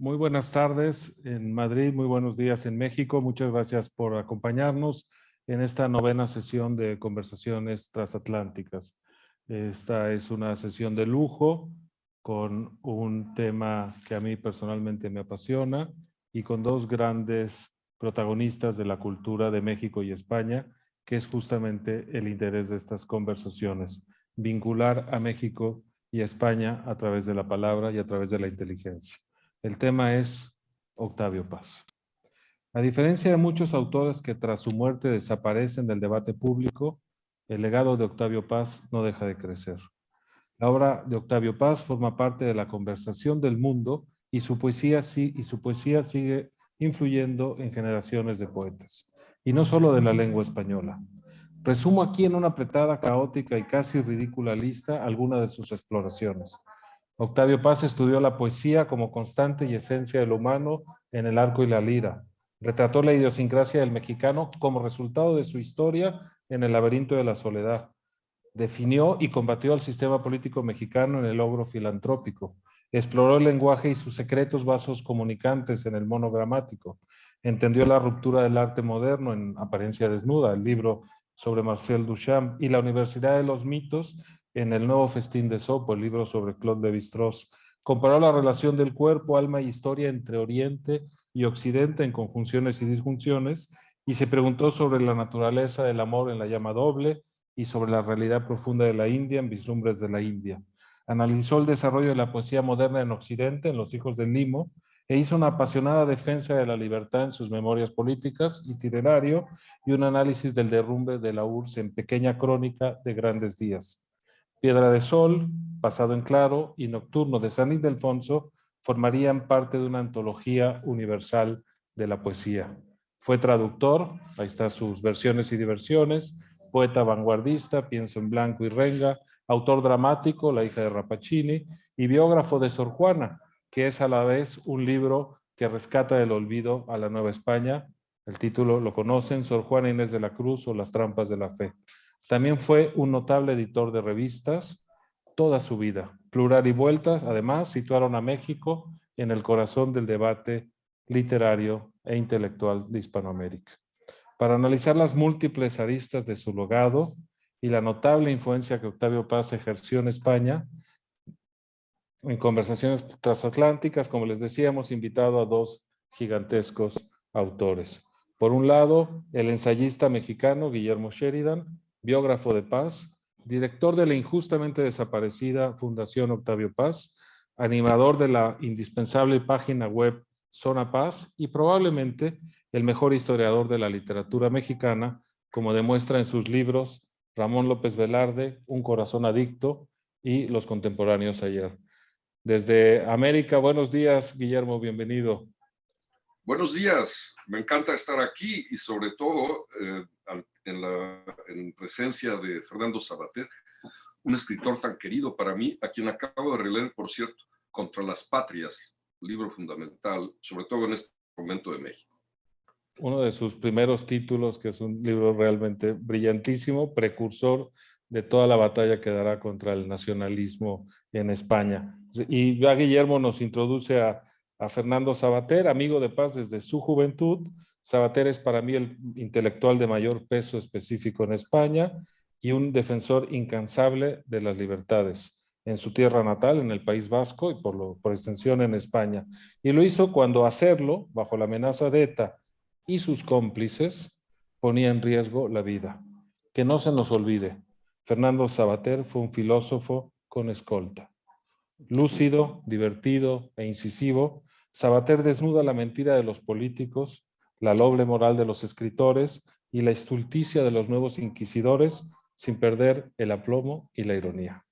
Muy buenas tardes en Madrid, muy buenos días en México. Muchas gracias por acompañarnos en esta novena sesión de conversaciones transatlánticas. Esta es una sesión de lujo con un tema que a mí personalmente me apasiona y con dos grandes protagonistas de la cultura de México y España, que es justamente el interés de estas conversaciones, vincular a México y a España a través de la palabra y a través de la inteligencia. El tema es Octavio Paz. A diferencia de muchos autores que tras su muerte desaparecen del debate público, el legado de Octavio Paz no deja de crecer. La obra de Octavio Paz forma parte de la conversación del mundo y su poesía sigue influyendo en generaciones de poetas, y no solo de la lengua española. Resumo aquí en una apretada, caótica y casi ridícula lista algunas de sus exploraciones. Octavio Paz estudió la poesía como constante y esencia de lo humano en el arco y la lira. Retrató la idiosincrasia del mexicano como resultado de su historia en el laberinto de la soledad. Definió y combatió al sistema político mexicano en el logro filantrópico. Exploró el lenguaje y sus secretos vasos comunicantes en el monogramático. Entendió la ruptura del arte moderno en Apariencia Desnuda, el libro sobre Marcel Duchamp, y la Universidad de los Mitos en El Nuevo Festín de Sopo, el libro sobre Claude Lévi-Strauss. Comparó la relación del cuerpo, alma y historia entre Oriente y Occidente en conjunciones y disjunciones, y se preguntó sobre la naturaleza del amor en la llama doble y sobre la realidad profunda de la India en Vislumbres de la India. Analizó el desarrollo de la poesía moderna en Occidente, en Los Hijos del Limo, e hizo una apasionada defensa de la libertad en sus memorias políticas, Itinerario, y un análisis del derrumbe de la URSS en Pequeña Crónica de Grandes Días. Piedra de Sol, Pasado en Claro y Nocturno de San Ildefonso formarían parte de una antología universal de la poesía. Fue traductor, ahí están sus versiones y diversiones, poeta vanguardista, Pienso en Blanco y Renga, autor dramático, La hija de Rappaccini, y biógrafo de Sor Juana, que es a la vez un libro que rescata del olvido a la Nueva España. El título lo conocen, Sor Juana Inés de la Cruz o Las trampas de la fe. También fue un notable editor de revistas toda su vida. Plural y Vueltas, además, situaron a México en el corazón del debate literario e intelectual de Hispanoamérica. Para analizar las múltiples aristas de su legado y la notable influencia que Octavio Paz ejerció en España, en conversaciones transatlánticas, como les decía, hemos invitado a dos gigantescos autores. Por un lado, el ensayista mexicano Guillermo Sheridan, biógrafo de Paz, director de la injustamente desaparecida Fundación Octavio Paz, animador de la indispensable página web Zona Paz y probablemente el mejor historiador de la literatura mexicana, como demuestra en sus libros Ramón López Velarde, Un corazón adicto y Los contemporáneos ayer. Desde América, buenos días, Guillermo, bienvenido. Buenos días, me encanta estar aquí y sobre todo en presencia de Fernando Savater, un escritor tan querido para mí, a quien acabo de releer, por cierto, Contra las Patrias, libro fundamental, sobre todo en este momento de México. Uno de sus primeros títulos, que es un libro realmente brillantísimo, precursor de toda la batalla que dará contra el nacionalismo en España. Y ya Guillermo nos introduce a Fernando Savater, amigo de Paz desde su juventud. Savater es para mí el intelectual de mayor peso específico en España y un defensor incansable de las libertades en su tierra natal, en el País Vasco y por extensión en España. Y lo hizo cuando hacerlo, bajo la amenaza de ETA y sus cómplices, ponía en riesgo la vida. Que no se nos olvide, Fernando Savater fue un filósofo con escolta. Lúcido, divertido e incisivo, Savater desnuda la mentira de los políticos, la doble moral de los escritores y la estulticia de los nuevos inquisidores sin perder el aplomo y la ironía.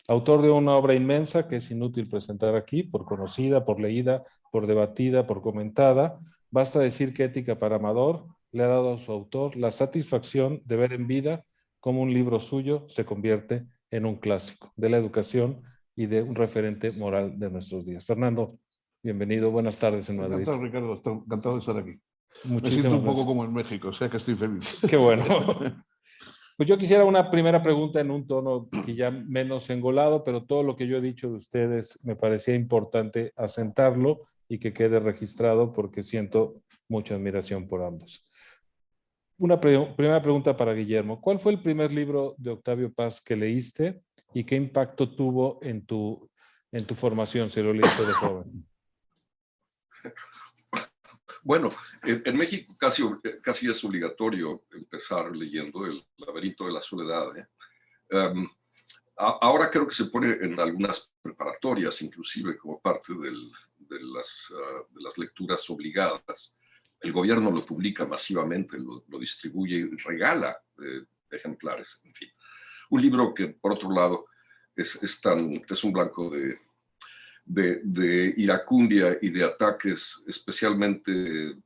Autor de una obra inmensa que es inútil presentar aquí, por conocida, por leída, por debatida, por comentada. Basta decir que Ética para Amador le ha dado a su autor la satisfacción de ver en vida cómo un libro suyo se convierte en un clásico de la educación y de un referente moral de nuestros días. Fernando, bienvenido, buenas tardes en Madrid. Encantado, Ricardo, encantado de estar aquí. Muchísimas Me siento un poco gracias. como en México, o sea que estoy feliz. Qué bueno. Pues yo quisiera una primera pregunta en un tono que ya menos engolado, pero todo lo que yo he dicho de ustedes me parecía importante asentarlo y que quede registrado porque siento mucha admiración por ambos. Una primera pregunta para Guillermo. ¿Cuál fue el primer libro de Octavio Paz que leíste y qué impacto tuvo en tu formación, si lo leíste de joven? Bueno, en México casi es obligatorio empezar leyendo El laberinto de la soledad. Ahora creo que se pone en algunas preparatorias, inclusive como parte de las lecturas obligadas. El gobierno lo publica masivamente, lo distribuye y regala ejemplares, en fin. Un libro que, por otro lado, es un blanco de iracundia y de ataques especialmente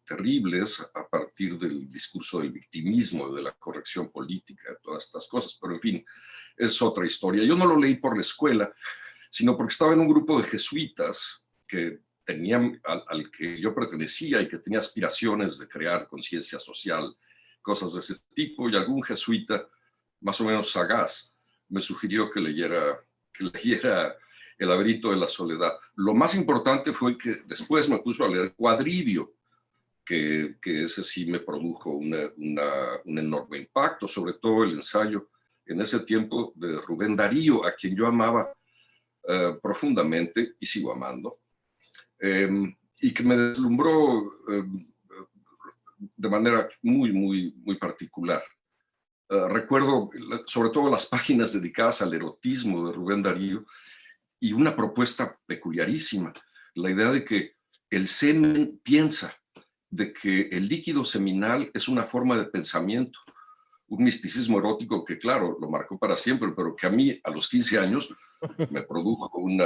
terribles a partir del discurso del victimismo, de la corrección política, de todas estas cosas. Pero, en fin, es otra historia. Yo no lo leí por la escuela, sino porque estaba en un grupo de jesuitas que tenían, al que yo pertenecía y que tenía aspiraciones de crear conciencia social, cosas de ese tipo, y algún jesuita más o menos sagaz me sugirió que leyera El laberinto de la soledad. Lo más importante fue que después me puso a leer Quadrivio, que ese sí me produjo un enorme impacto, sobre todo el ensayo en ese tiempo de Rubén Darío, a quien yo amaba profundamente y sigo amando. Y que me deslumbró de manera muy particular. Recuerdo sobre todo las páginas dedicadas al erotismo de Rubén Darío y una propuesta peculiarísima, la idea de que el semen piensa, de que el líquido seminal es una forma de pensamiento, un misticismo erótico que, claro, lo marcó para siempre, pero que a mí, a los 15 años, me produjo un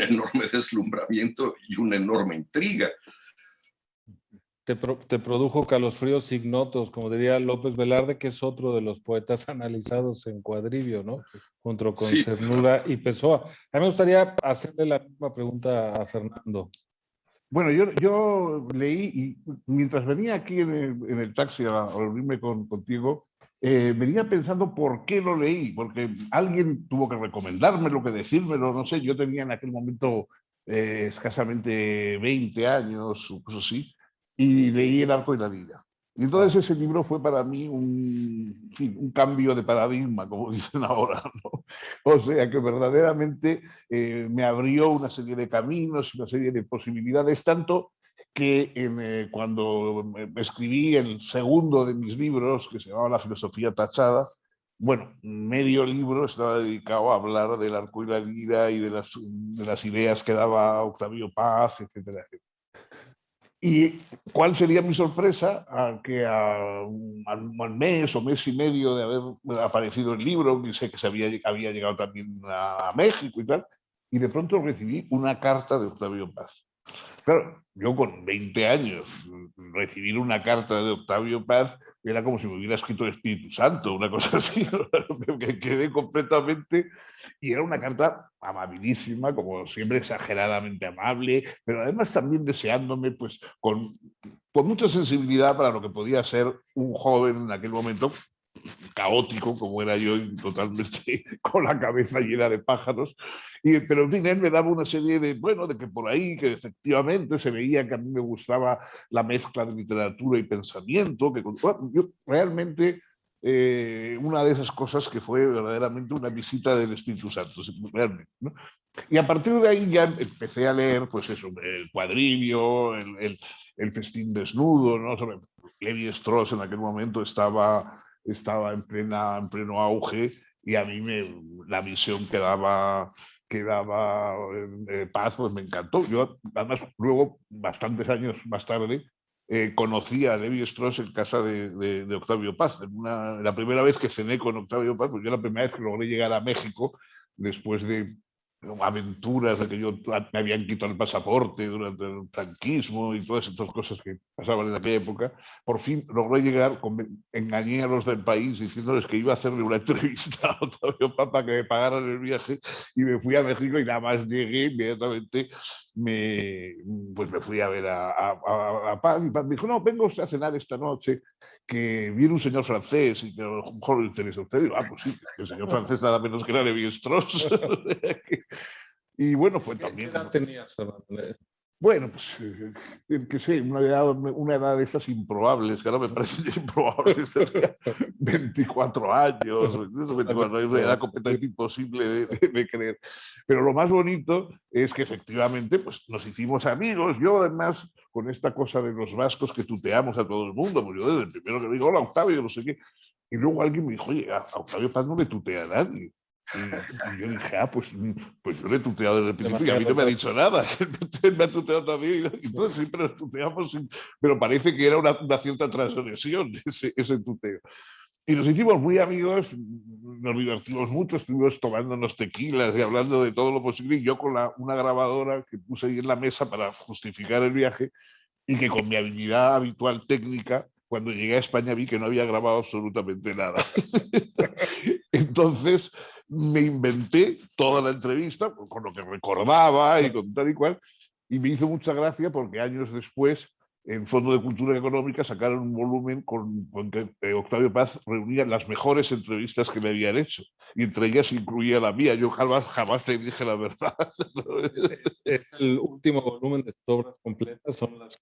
enorme deslumbramiento y una enorme intriga. Te produjo calosfríos ignotos, como diría López Velarde, que es otro de los poetas analizados en Quadrivio, ¿no? Junto con Sí, Cernuda y Pessoa. A mí me gustaría hacerle la misma pregunta a Fernando. Bueno, yo leí y mientras venía aquí en el taxi a reunirme contigo, venía pensando por qué lo leí, porque alguien tuvo que recomendármelo, que decírmelo, no sé, yo tenía en aquel momento escasamente 20 años, o cosas así, y leí El arco y la lira. Y entonces ese libro fue para mí un cambio de paradigma, como dicen ahora, ¿no? O sea que verdaderamente me abrió una serie de caminos, una serie de posibilidades, tanto que cuando escribí el segundo de mis libros, que se llamaba La filosofía tachada, bueno, medio libro estaba dedicado a hablar del arco y la lira y de las ideas que daba Octavio Paz, etcétera, etcétera. ¿Y cuál sería mi sorpresa? Que al mes o mes y medio de haber aparecido el libro, que sé que había llegado también a México y tal, y de pronto recibí una carta de Octavio Paz. Claro, yo con 20 años, recibir una carta de Octavio Paz era como si me hubiera escrito el Espíritu Santo, una cosa así, que quedé completamente. Y era una carta amabilísima, como siempre exageradamente amable, pero además también deseándome, pues, con mucha sensibilidad para lo que podía ser un joven en aquel momento, caótico como era yo, totalmente con la cabeza llena de pájaros. Pero en fin, él me daba una serie de, bueno, de que por ahí, que efectivamente se veía que a mí me gustaba la mezcla de literatura y pensamiento, que bueno, yo realmente una de esas cosas que fue verdaderamente una visita del Espíritu Santo, realmente, ¿no? Y a partir de ahí ya empecé a leer, pues eso, el Quadrivio, el Festín desnudo, ¿no? Levi Strauss en aquel momento estaba en pleno auge y a mí la visión que daba Paz, pues me encantó. Yo, además, luego, bastantes años más tarde, conocí a Levi Strauss en casa de Octavio Paz. La primera vez que cené con Octavio Paz, pues yo la primera vez que logré llegar a México, después de aventuras de que me habían quitado el pasaporte durante el franquismo y todas estas cosas que pasaban en aquella época, por fin logré llegar, engañé a los del país diciéndoles que iba a hacerle una entrevista a Octavio Paz para que me pagaran el viaje y me fui a México y nada más llegué inmediatamente pues me fui a ver a Paz y Paz me dijo, no, vengo a cenar esta noche que viene un señor francés y que a lo mejor le interesa a usted. Y digo, pues sí, el señor francés nada menos que era Levi Strauss. Y bueno, fue también... ¿Qué edad tenías, Fernando? Bueno, pues, que sé, una edad de estas improbables, que ahora me parecen improbables, tenía 24 años, 24 años, una edad completamente imposible de creer. Pero lo más bonito es que efectivamente pues, nos hicimos amigos. Yo además, con esta cosa de los vascos que tuteamos a todo el mundo, pues yo desde el primero que digo, hola Octavio, no sé qué, y luego alguien me dijo, oye, a Octavio Paz no le tutea a nadie. Y yo dije, pues yo le he tuteado desde el principio y a mí no me ha dicho nada. Él me ha tuteado también. Y todos siempre nos tuteamos, pero parece que era una cierta transgresión ese tuteo. Y nos hicimos muy amigos, nos divertimos mucho, estuvimos tomándonos tequilas y hablando de todo lo posible. Y yo con una grabadora que puse ahí en la mesa para justificar el viaje y que con mi habilidad habitual técnica, cuando llegué a España vi que no había grabado absolutamente nada. Entonces me inventé toda la entrevista con lo que recordaba y con tal y cual, y me hizo mucha gracia porque años después en Fondo de Cultura Económica sacaron un volumen con que Octavio Paz reunía las mejores entrevistas que le habían hecho, y entre ellas incluía la mía. Yo jamás te dije la verdad. Es el último volumen de tus obras completas, son las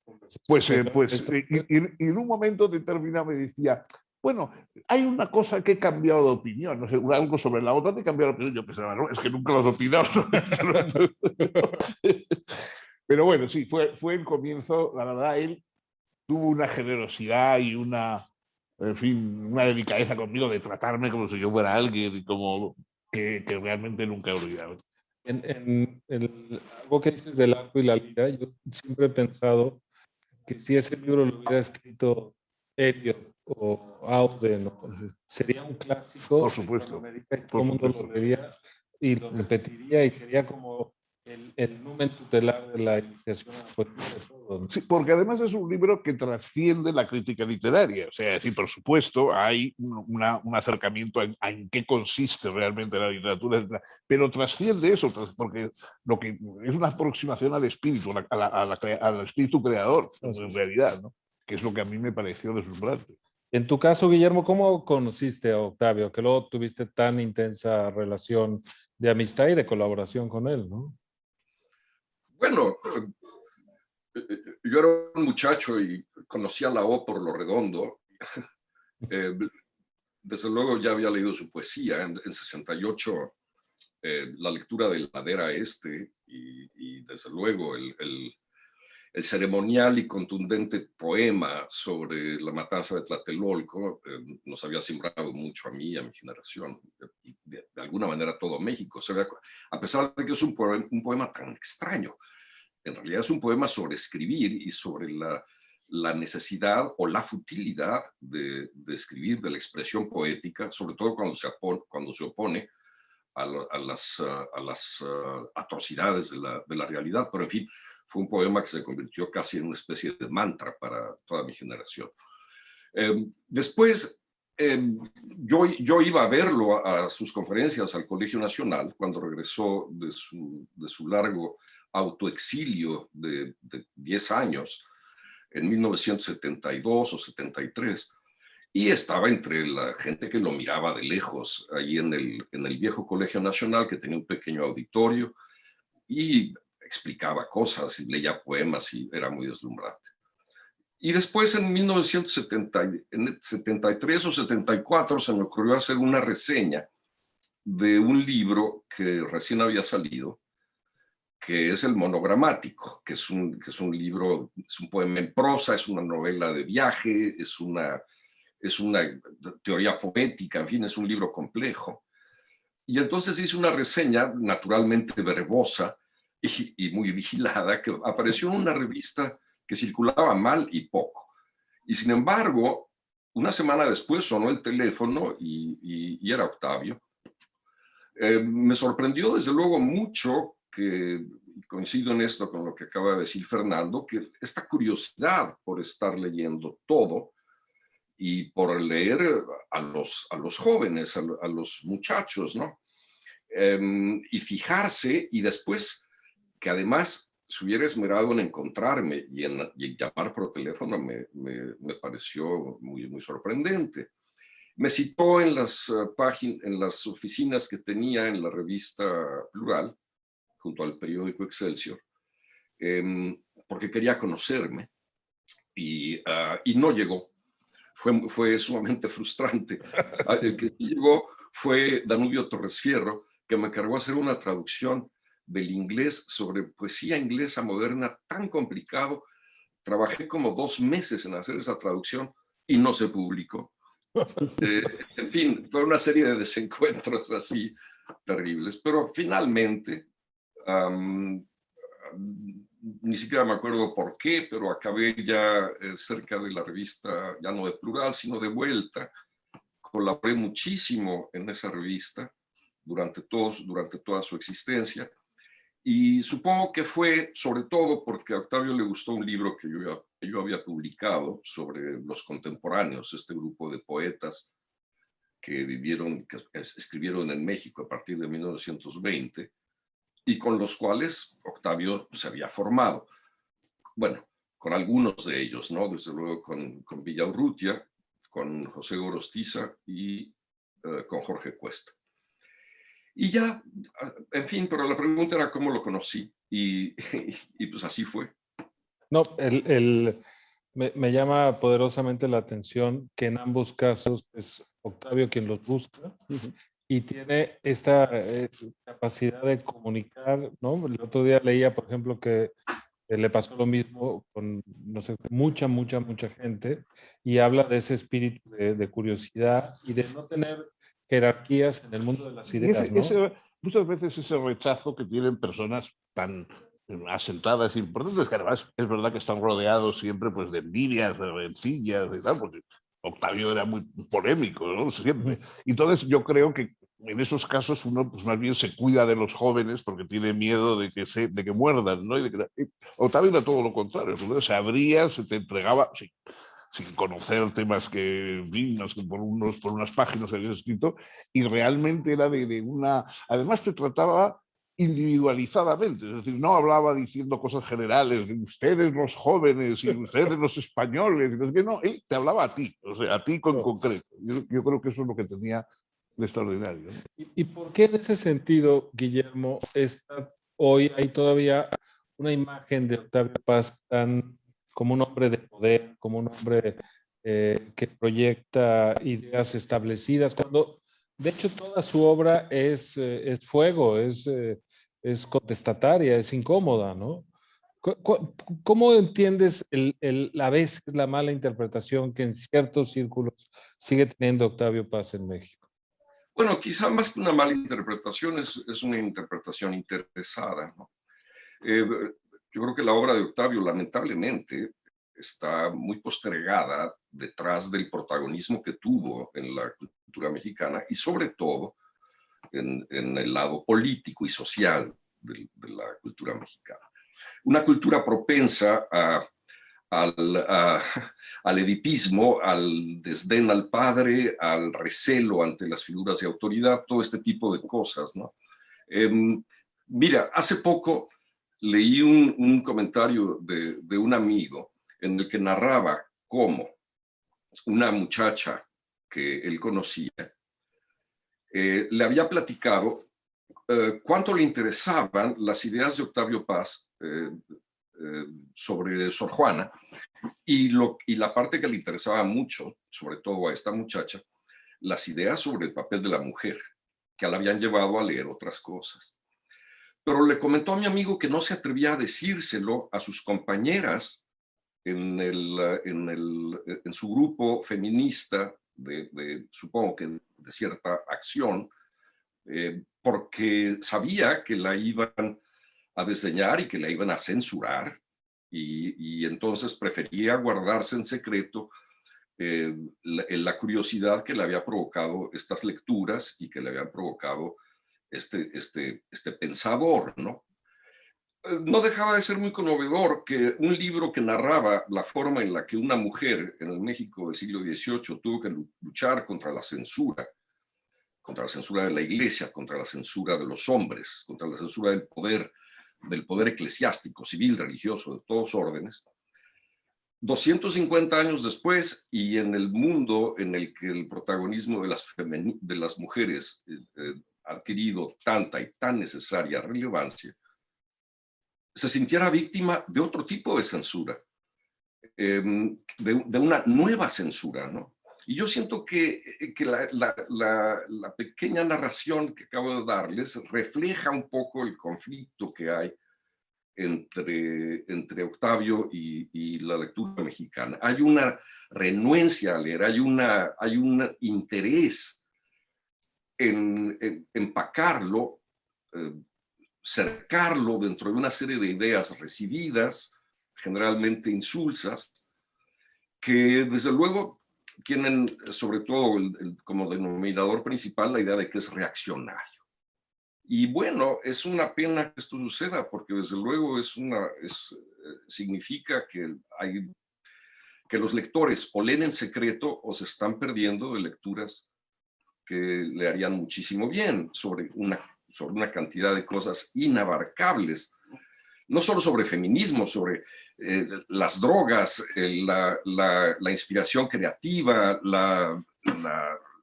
Pues y en un momento determinado me decía, bueno, hay una cosa que he cambiado de opinión, no sé, algo sobre la otra, te he cambiado de opinión. Yo pensaba, no, es que nunca lo has opinado. Pero bueno, sí, fue el comienzo. La verdad, él tuvo una generosidad y en fin, una delicadeza conmigo de tratarme como si yo fuera alguien y como que realmente nunca he olvidado. Algo que dices del arco y la lira, yo siempre he pensado que si ese libro lo hubiera escrito Eliot o Auden, sería un clásico. Por supuesto. Todo el mundo lo leería y lo repetiría y sería como el numen tutelar de la iniciación a la poesía de todos, ¿no? Sí, porque además es un libro que trasciende la crítica literaria. O sea, sí, por supuesto, hay un acercamiento a en qué consiste realmente la literatura, pero trasciende eso, porque lo que es una aproximación al espíritu, al espíritu creador, en realidad, ¿no? Que es lo que a mí me pareció deslumbrante. En tu caso, Guillermo, ¿cómo conociste a Octavio? Que luego tuviste tan intensa relación de amistad y de colaboración con él, ¿no? Bueno, yo era un muchacho y conocía la O por lo redondo. Desde luego ya había leído su poesía en 68, la lectura de Ladera Este y desde luego el ceremonial y contundente poema sobre la matanza de Tlatelolco nos había sembrado mucho a mí y a mi generación, y de alguna manera a todo México. O sea, a pesar de que es un poema tan extraño, en realidad es un poema sobre escribir y sobre la necesidad o la futilidad de escribir, de la expresión poética, sobre todo cuando se opone a las atrocidades de la realidad. Pero en fin, fue un poema que se convirtió casi en una especie de mantra para toda mi generación. Después, yo iba a verlo a sus conferencias al Colegio Nacional cuando regresó de su largo autoexilio de 10 años, en 1972 o 73, y estaba entre la gente que lo miraba de lejos, ahí en el viejo Colegio Nacional, que tenía un pequeño auditorio, y explicaba cosas, y leía poemas, y era muy deslumbrante. Y después, en 1973 o 74, se me ocurrió hacer una reseña de un libro que recién había salido, que es el Monogramático, que es un libro, es un poema en prosa, es una novela de viaje, es una teoría poética, en fin, es un libro complejo. Y entonces hice una reseña naturalmente verbosa y muy vigilada, que apareció en una revista que circulaba mal y poco. Y sin embargo, una semana después sonó el teléfono y era Octavio. Me sorprendió desde luego mucho que, y coincido en esto con lo que acaba de decir Fernando, que esta curiosidad por estar leyendo todo y por leer a los jóvenes, a los muchachos, ¿no? Y fijarse, y después que además se hubiera esmerado en encontrarme y en llamar por teléfono, me pareció muy, muy sorprendente. Me citó en las oficinas que tenía en la revista Plural, junto al periódico Excelsior, porque quería conocerme y no llegó. Fue sumamente frustrante. El que sí llegó fue Danubio Torres Fierro, que me encargó hacer una traducción del inglés sobre poesía inglesa moderna tan complicado. Trabajé como 2 meses en hacer esa traducción y no se publicó. En fin, fue una serie de desencuentros así terribles, pero finalmente, ni siquiera me acuerdo por qué, pero acabé ya cerca de la revista, ya no de Plural, sino de Vuelta. Colaboré muchísimo en esa revista durante toda su existencia. Y supongo que fue sobre todo porque a Octavio le gustó un libro que yo había publicado sobre los contemporáneos, este grupo de poetas que escribieron en México a partir de 1920 y con los cuales Octavio se había formado. Bueno, con algunos de ellos, ¿no? Desde luego con Villaurrutia, con José Gorostiza y con Jorge Cuesta. Y ya, en fin, pero la pregunta era cómo lo conocí y pues así fue. No, me llama poderosamente la atención que en ambos casos es Octavio quien los busca y tiene esta capacidad de comunicar, ¿no? El otro día leía, por ejemplo, que le pasó lo mismo con, no sé, mucha gente y habla de ese espíritu de curiosidad y de no tener jerarquías en el mundo de las ideas, ¿no? Muchas veces ese rechazo que tienen personas tan asentadas e importantes, que además es verdad que están rodeados siempre pues, de envidias, de rencillas y tal, porque Octavio era muy polémico, ¿no? Siempre. Entonces yo creo que en esos casos uno pues, más bien se cuida de los jóvenes porque tiene miedo de que muerdan, ¿no? Y Octavio era todo lo contrario, ¿no? Se abría, se te entregaba, sí, sin conocer temas que vimos por unas páginas que habías escrito, y realmente era de una... Además te trataba individualizadamente, es decir, no hablaba diciendo cosas generales, de ustedes los jóvenes y ustedes los españoles, no, él te hablaba a ti, o sea, a ti con concreto. Yo creo que eso es lo que tenía de extraordinario, ¿no? ¿Y por qué en ese sentido, Guillermo, hoy hay todavía una imagen de Octavio Paz tan como un hombre de poder, como un hombre que proyecta ideas establecidas, cuando de hecho toda su obra es fuego, es contestataria, es incómoda, ¿no? ¿Cómo entiendes a veces la mala interpretación que en ciertos círculos sigue teniendo Octavio Paz en México? Bueno, quizá más que una mala interpretación es una interpretación interesada, ¿no? Yo creo que la obra de Octavio, lamentablemente, está muy postergada detrás del protagonismo que tuvo en la cultura mexicana y sobre todo en el lado político y social de la cultura mexicana. Una cultura propensa al edipismo, al desdén al padre, al recelo ante las figuras de autoridad, todo este tipo de cosas, ¿no? Mira, hace poco leí un comentario de un amigo en el que narraba cómo una muchacha que él conocía le había platicado cuánto le interesaban las ideas de Octavio Paz sobre Sor Juana y la parte que le interesaba mucho, sobre todo a esta muchacha, las ideas sobre el papel de la mujer, que la habían llevado a leer otras cosas. Pero le comentó a mi amigo que no se atrevía a decírselo a sus compañeras en su grupo feminista supongo que de cierta acción, porque sabía que la iban a desdeñar y que la iban a censurar, y entonces prefería guardarse en secreto la curiosidad que le había provocado estas lecturas y que le habían provocado este pensador, ¿no? No dejaba de ser muy conmovedor que un libro que narraba la forma en la que una mujer en el México del siglo XVIII tuvo que luchar contra la censura de la iglesia, contra la censura de los hombres, contra la censura del poder eclesiástico, civil, religioso, de todos órdenes. 250 años después, y en el mundo en el que el protagonismo de las mujeres ha adquirido tanta y tan necesaria relevancia, se sintiera víctima de otro tipo de censura, de una nueva censura, ¿no? Y yo siento que la pequeña narración que acabo de darles refleja un poco el conflicto que hay entre Octavio y la lectura mexicana. Hay una renuencia a leer, hay un interés en empacarlo, cercarlo dentro de una serie de ideas recibidas, generalmente insulsas, que desde luego tienen sobre todo como denominador principal la idea de que es reaccionario. Y bueno, es una pena que esto suceda, porque desde luego significa que los lectores o leen en secreto o se están perdiendo de lecturas que le harían muchísimo bien sobre una cantidad de cosas inabarcables, no solo sobre feminismo, sobre las drogas, la inspiración creativa,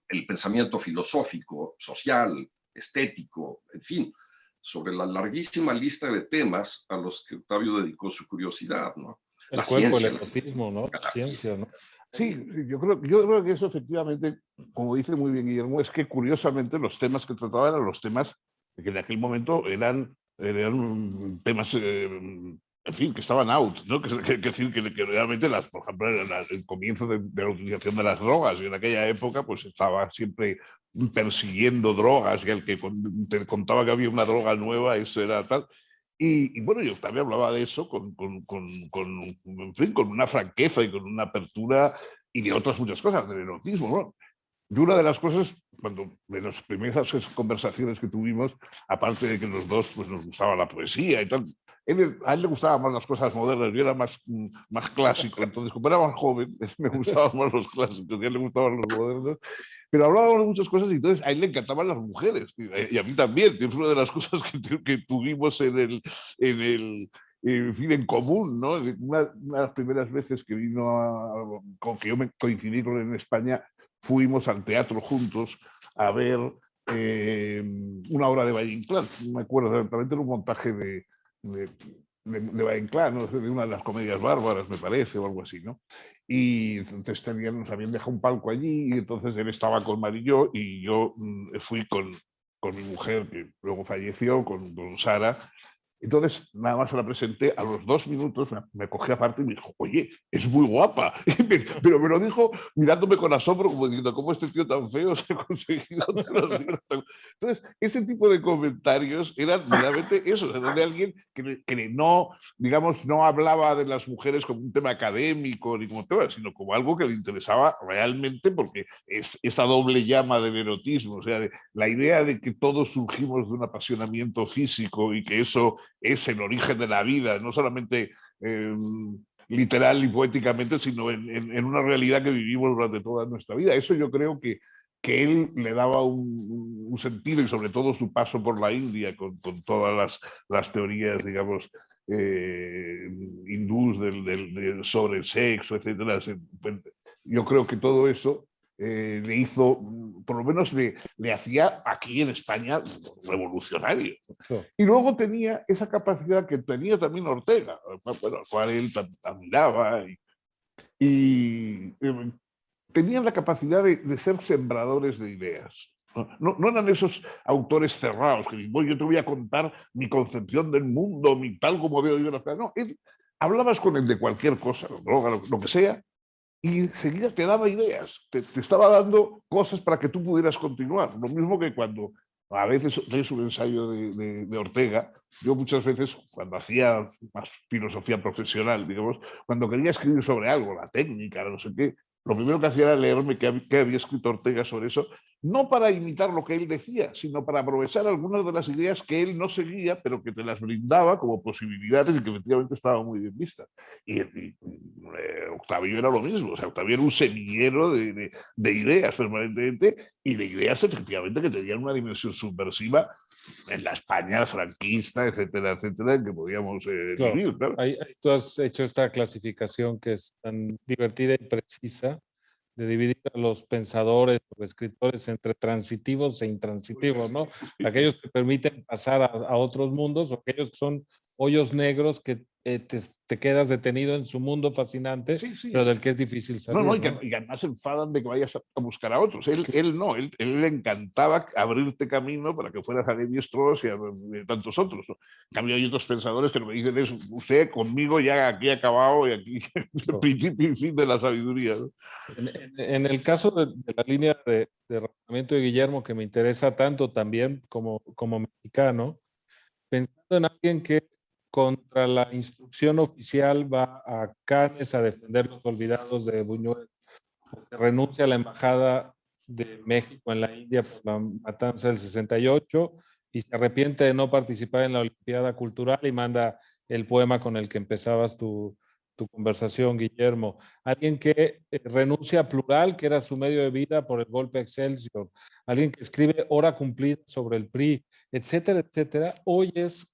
el pensamiento filosófico, social, estético, en fin, sobre la larguísima lista de temas a los que Octavio dedicó su curiosidad, ¿no? El cuerpo, el erotismo, ¿no? La ciencia, ¿no? Sí, yo creo que eso efectivamente, como dice muy bien Guillermo, es que curiosamente los temas que trataba eran los temas que en aquel momento eran temas, en fin, que estaban out, ¿no? Que realmente, por ejemplo, el comienzo de la utilización de las drogas, y en aquella época pues estaba siempre persiguiendo drogas, y el que te contaba que había una droga nueva, eso era tal. Y bueno, yo también hablaba de eso en fin, con una franqueza y con una apertura, y de otras muchas cosas, del erotismo, ¿no? Y una de las cosas, de las primeras conversaciones que tuvimos, aparte de que los dos pues, nos gustaba la poesía y tal, a él le gustaban más las cosas modernas, yo era más clásico, entonces como era más joven, me gustaban más los clásicos, a él le gustaban los modernos, pero hablábamos de muchas cosas y entonces a él le encantaban las mujeres, y a mí también, que es una de las cosas que tuvimos en fin, en común, ¿no? Una de las primeras veces que con que yo coincidí con él en España, fuimos al teatro juntos a ver una obra de Valle Inclán. No me acuerdo exactamente, era un montaje de Valle Inclán, ¿no? De una de las comedias bárbaras, me parece, o algo así, ¿no? Y entonces nos habían dejado un palco allí, y entonces él estaba con Marillo y yo fui con mi mujer, que luego falleció, con Sara. Entonces, nada más se la presenté, a los 2 minutos me cogió aparte y me dijo, oye, es muy guapa. Pero me lo dijo mirándome con asombro, como diciendo, ¿cómo este tío tan feo se ha conseguido? Entonces, ese tipo de comentarios eran realmente eso, de alguien que no, digamos, no hablaba de las mujeres como un tema académico ni como tema, sino como algo que le interesaba realmente, porque es esa doble llama del erotismo, o sea, la idea de que todos surgimos de un apasionamiento físico y que eso es el origen de la vida, no solamente literal y poéticamente, sino en una realidad que vivimos durante toda nuestra vida. Eso yo creo que él le daba un sentido, y sobre todo su paso por la India con todas las teorías, digamos, hindús sobre el sexo, etcétera. Yo creo que todo eso le hizo, por lo menos le hacía aquí en España revolucionario. Y luego tenía esa capacidad que tenía también Ortega, bueno, al cual él admiraba, y tenían la capacidad de ser sembradores de ideas. No eran esos autores cerrados que dicen, yo te voy a contar mi concepción del mundo, tal como veo yo la cosa. No, hablabas con él de cualquier cosa, droga, lo que sea, y enseguida te daba ideas, te estaba dando cosas para que tú pudieras continuar. Lo mismo que cuando a veces lees un ensayo de Ortega, yo muchas veces, cuando hacía más filosofía profesional, digamos, cuando quería escribir sobre algo, la técnica, no sé qué, lo primero que hacía era leerme qué había escrito Ortega sobre eso, no para imitar lo que él decía, sino para aprovechar algunas de las ideas que él no seguía, pero que te las brindaba como posibilidades y que efectivamente estaban muy bien vistas. Y Octavio era lo mismo, o sea, Octavio era un semillero de ideas permanentemente, y de ideas efectivamente que tenían una dimensión subversiva en la España franquista, etcétera, etcétera, en que podíamos vivir. Claro. Ahí tú has hecho esta clasificación que es tan divertida y precisa, de dividir a los pensadores o escritores entre transitivos e intransitivos, ¿no? Aquellos que permiten pasar a otros mundos, o aquellos que son hoyos negros que te quedas detenido en su mundo fascinante, Sí, sí. pero del que es difícil salir. No, ¿no? y además se enfadan de que vayas a buscar a otros. Él no, él le encantaba abrirte camino para que fueras a Levi-Strauss y a tantos otros, ¿no? En cambio, hay otros pensadores que lo que dicen es, usted conmigo ya aquí ha acabado y aquí el principio y fin de la sabiduría, ¿no? En el caso de la línea de razonamiento de Guillermo, que me interesa tanto también como mexicano, pensando en alguien que contra la instrucción oficial va a Cannes a defender los olvidados de Buñuel, renuncia a la embajada de México en la India por la matanza del 68 y se arrepiente de no participar en la Olimpiada Cultural y manda el poema con el que empezabas tu conversación, Guillermo. Alguien que renuncia a Plural, que era su medio de vida por el golpe Excelsior. Alguien que escribe Hora Cumplida sobre el PRI, etcétera, etcétera. Hoy es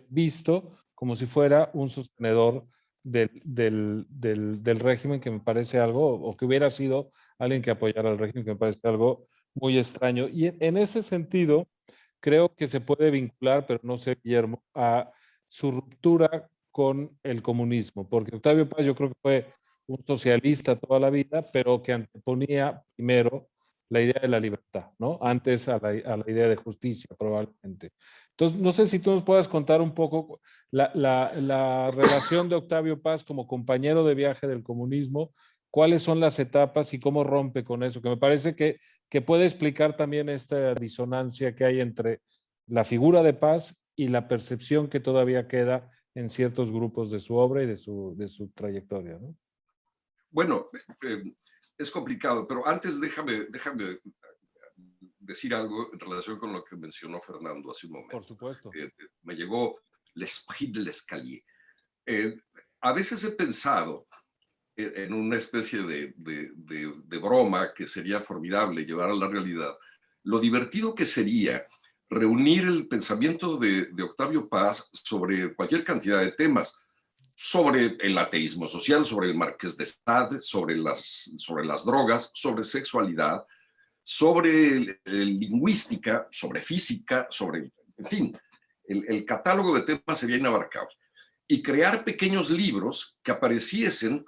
visto como si fuera un sostenedor del régimen, que me parece algo, o que hubiera sido alguien que apoyara al régimen, que me parece algo muy extraño. Y en ese sentido, creo que se puede vincular, pero no sé, Guillermo, a su ruptura con el comunismo, porque Octavio Paz yo creo que fue un socialista toda la vida, pero que anteponía primero la idea de la libertad, ¿no? Antes a la idea de justicia, probablemente. Entonces, no sé si tú nos puedas contar un poco la relación de Octavio Paz como compañero de viaje del comunismo, cuáles son las etapas y cómo rompe con eso, que me parece que puede explicar también esta disonancia que hay entre la figura de Paz y la percepción que todavía queda en ciertos grupos de su obra y de su trayectoria, ¿no? Bueno, es complicado, pero antes déjame decir algo en relación con lo que mencionó Fernando hace un momento. Por supuesto. Me llegó l'esprit de l'escalier. A veces he pensado en una especie de broma que sería formidable llevar a la realidad, lo divertido que sería reunir el pensamiento de Octavio Paz sobre cualquier cantidad de temas, sobre el ateísmo social, sobre el Marqués de Sade, sobre las drogas, sobre sexualidad, sobre lingüística, sobre física, sobre, en fin, el catálogo de temas sería inabarcable. Y crear pequeños libros que apareciesen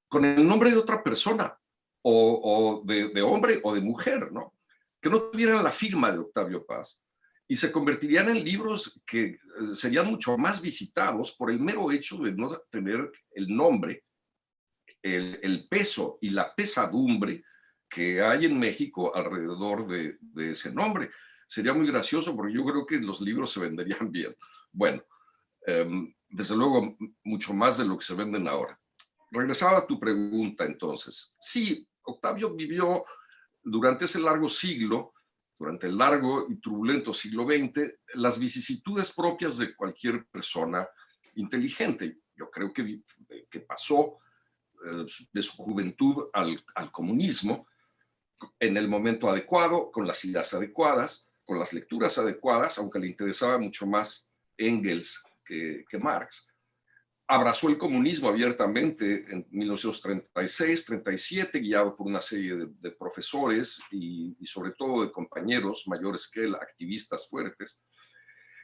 con el nombre de otra persona, o de hombre o de mujer, ¿no? Que no tuvieran la firma de Octavio Paz, y se convertirían en libros que serían mucho más visitados por el mero hecho de no tener el nombre, el peso y la pesadumbre que hay en México alrededor de ese nombre. Sería muy gracioso porque yo creo que los libros se venderían bien. Bueno, desde luego mucho más de lo que se venden ahora. Regresaba a tu pregunta entonces. Sí, Octavio vivió durante ese largo siglo, durante el largo y turbulento siglo XX, las vicisitudes propias de cualquier persona inteligente. Yo creo que pasó de su juventud al comunismo en el momento adecuado, con las ideas adecuadas, con las lecturas adecuadas, aunque le interesaba mucho más Engels que Marx. Abrazó el comunismo abiertamente en 1936-37, guiado por una serie de profesores y sobre todo de compañeros mayores que él, activistas fuertes.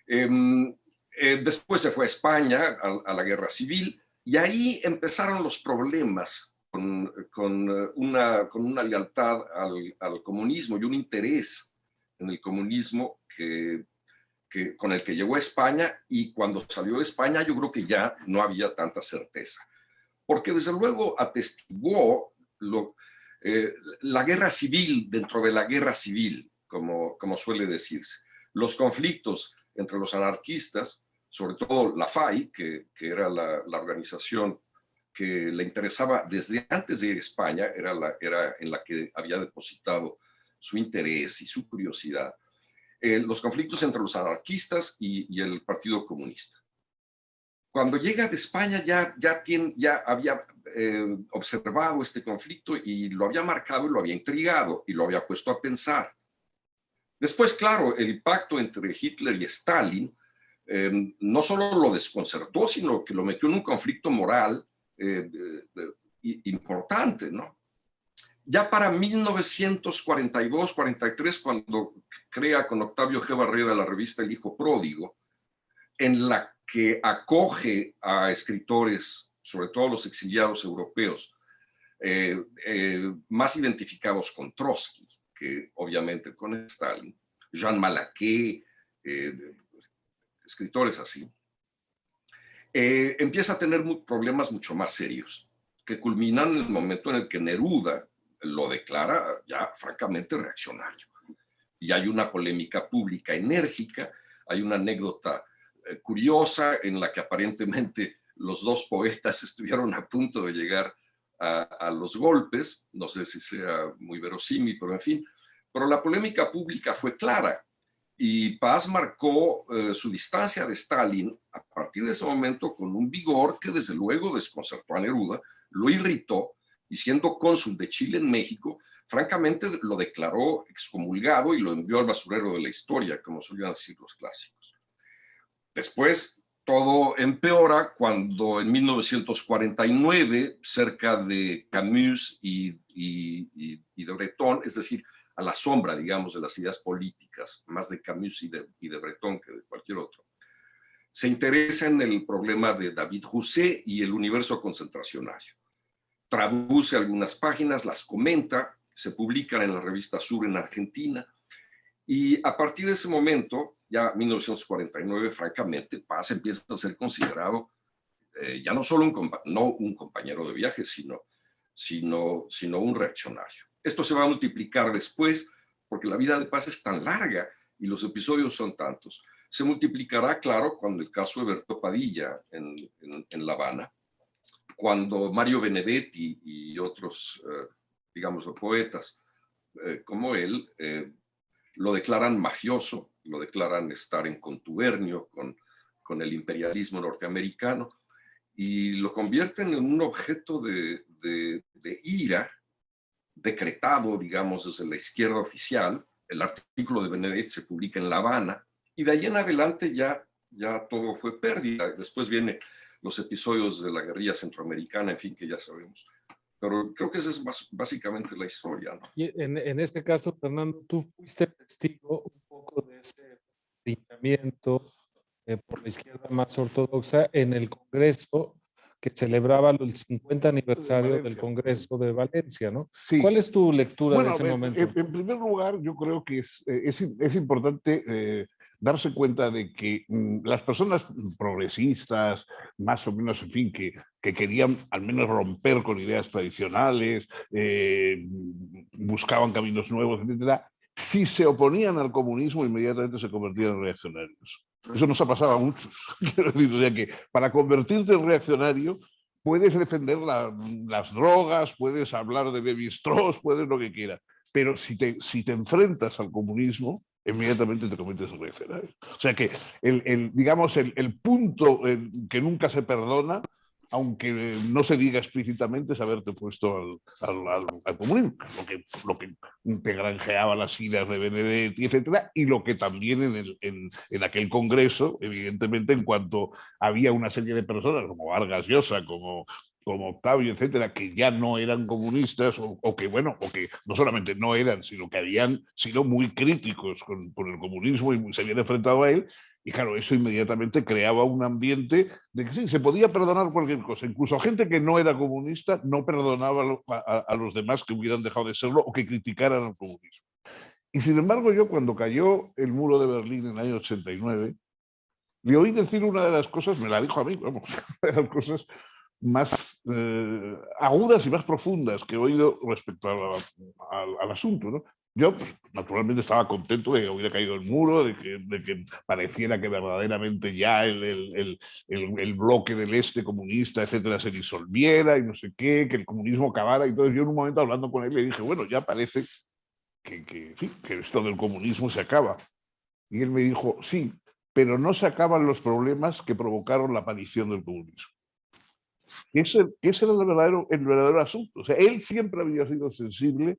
Después se fue a España, a la guerra civil, y ahí empezaron los problemas con una lealtad al comunismo y un interés en el comunismo con el que llegó a España, y cuando salió de España yo creo que ya no había tanta certeza, porque desde luego atestiguó la guerra civil dentro de la guerra civil, como suele decirse, los conflictos entre los anarquistas, sobre todo la FAI, que era la organización que le interesaba desde antes de ir a España, era en la que había depositado su interés y su curiosidad, los conflictos entre los anarquistas y el Partido Comunista. Cuando llega de España ya había observado este conflicto y lo había marcado y lo había intrigado y lo había puesto a pensar. Después, claro, el pacto entre Hitler y Stalin no solo lo desconcertó, sino que lo metió en un conflicto moral importante, ¿no? Ya para 1942-43, cuando crea con Octavio G. Barreda la revista El Hijo Pródigo, en la que acoge a escritores, sobre todo los exiliados europeos, más identificados con Trotsky, que obviamente con Stalin, Jean Malaquais, escritores así, empieza a tener problemas mucho más serios, que culminan en el momento en el que Neruda lo declara ya francamente reaccionario. Y hay una polémica pública enérgica, hay una anécdota curiosa en la que aparentemente los dos poetas estuvieron a punto de llegar a los golpes, no sé si sea muy verosímil, pero en fin, pero la polémica pública fue clara y Paz marcó su distancia de Stalin a partir de ese momento con un vigor que desde luego desconcertó a Neruda, lo irritó y siendo cónsul de Chile en México, francamente lo declaró excomulgado y lo envió al basurero de la historia, como solían decir los clásicos. Después todo empeora cuando en 1949, cerca de Camus y de Breton, es decir, a la sombra, digamos, de las ideas políticas, más de Camus y de Breton que de cualquier otro, se interesa en el problema de David Rousset y el universo concentracionario. Traduce algunas páginas, las comenta, se publican en la revista Sur en Argentina, y a partir de ese momento, ya 1949, francamente, Paz empieza a ser considerado ya no solo un compañero de viaje, sino un reaccionario. Esto se va a multiplicar después, porque la vida de Paz es tan larga y los episodios son tantos. Se multiplicará, claro, cuando el caso de Berto Padilla en La Habana, cuando Mario Benedetti y otros, digamos, poetas como él, lo declaran mafioso, lo declaran estar en contubernio con el imperialismo norteamericano y lo convierten en un objeto de ira decretado, digamos, desde la izquierda oficial. El artículo de Benedetti se publica en La Habana y de ahí en adelante ya todo fue pérdida. Después vienen los episodios de la guerrilla centroamericana, en fin, que ya sabemos. Pero creo que esa es básicamente la historia, ¿no? Y en este caso, Fernando, tú fuiste testigo un poco de ese lineamiento por la izquierda más ortodoxa en el Congreso que celebraba el 50 aniversario del Congreso de Valencia, ¿no? Sí. ¿Cuál es tu lectura de ese momento? En primer lugar, yo creo que es importante darse cuenta de que las personas progresistas, más o menos, en fin, que querían al menos romper con ideas tradicionales, buscaban caminos nuevos, etcétera, si se oponían al comunismo, inmediatamente se convertían en reaccionarios. Eso nos ha pasado a muchos. Quiero decir, o sea que para convertirte en reaccionario puedes defender las drogas, puedes hablar de Levi-Strauss, puedes lo que quieras, pero si te enfrentas al comunismo, inmediatamente te conviertes en reaccionario. O sea que digamos, el punto que nunca se perdona, aunque no se diga explícitamente, es haberte puesto al comunismo, lo que te granjeaba las ideas de Benedetti, etcétera, y lo que también en aquel congreso, evidentemente, en cuanto había una serie de personas como Vargas Llosa, como Octavio, etcétera, que ya no eran comunistas, o que no solamente no eran, sino que habían sido muy críticos con el comunismo y se habían enfrentado a él. Y claro, eso inmediatamente creaba un ambiente de que sí, se podía perdonar cualquier cosa. Incluso a gente que no era comunista no perdonaba a los demás que hubieran dejado de serlo o que criticaran el comunismo. Y sin embargo, yo cuando cayó el muro de Berlín en el año 89, le oí decir una de las cosas, me la dijo a mí, vamos, una de las cosas más agudas y más profundas que he oído respecto al asunto, ¿no? Yo, naturalmente, estaba contento de que hubiera caído el muro, de que pareciera que verdaderamente ya el bloque del este comunista, etcétera, se disolviera y no sé qué, que el comunismo acabara. Y entonces yo en un momento hablando con él le dije, bueno, ya parece que esto del comunismo se acaba. Y él me dijo, sí, pero no se acaban los problemas que provocaron la aparición del comunismo. Ese era el verdadero asunto. O sea, él siempre había sido sensible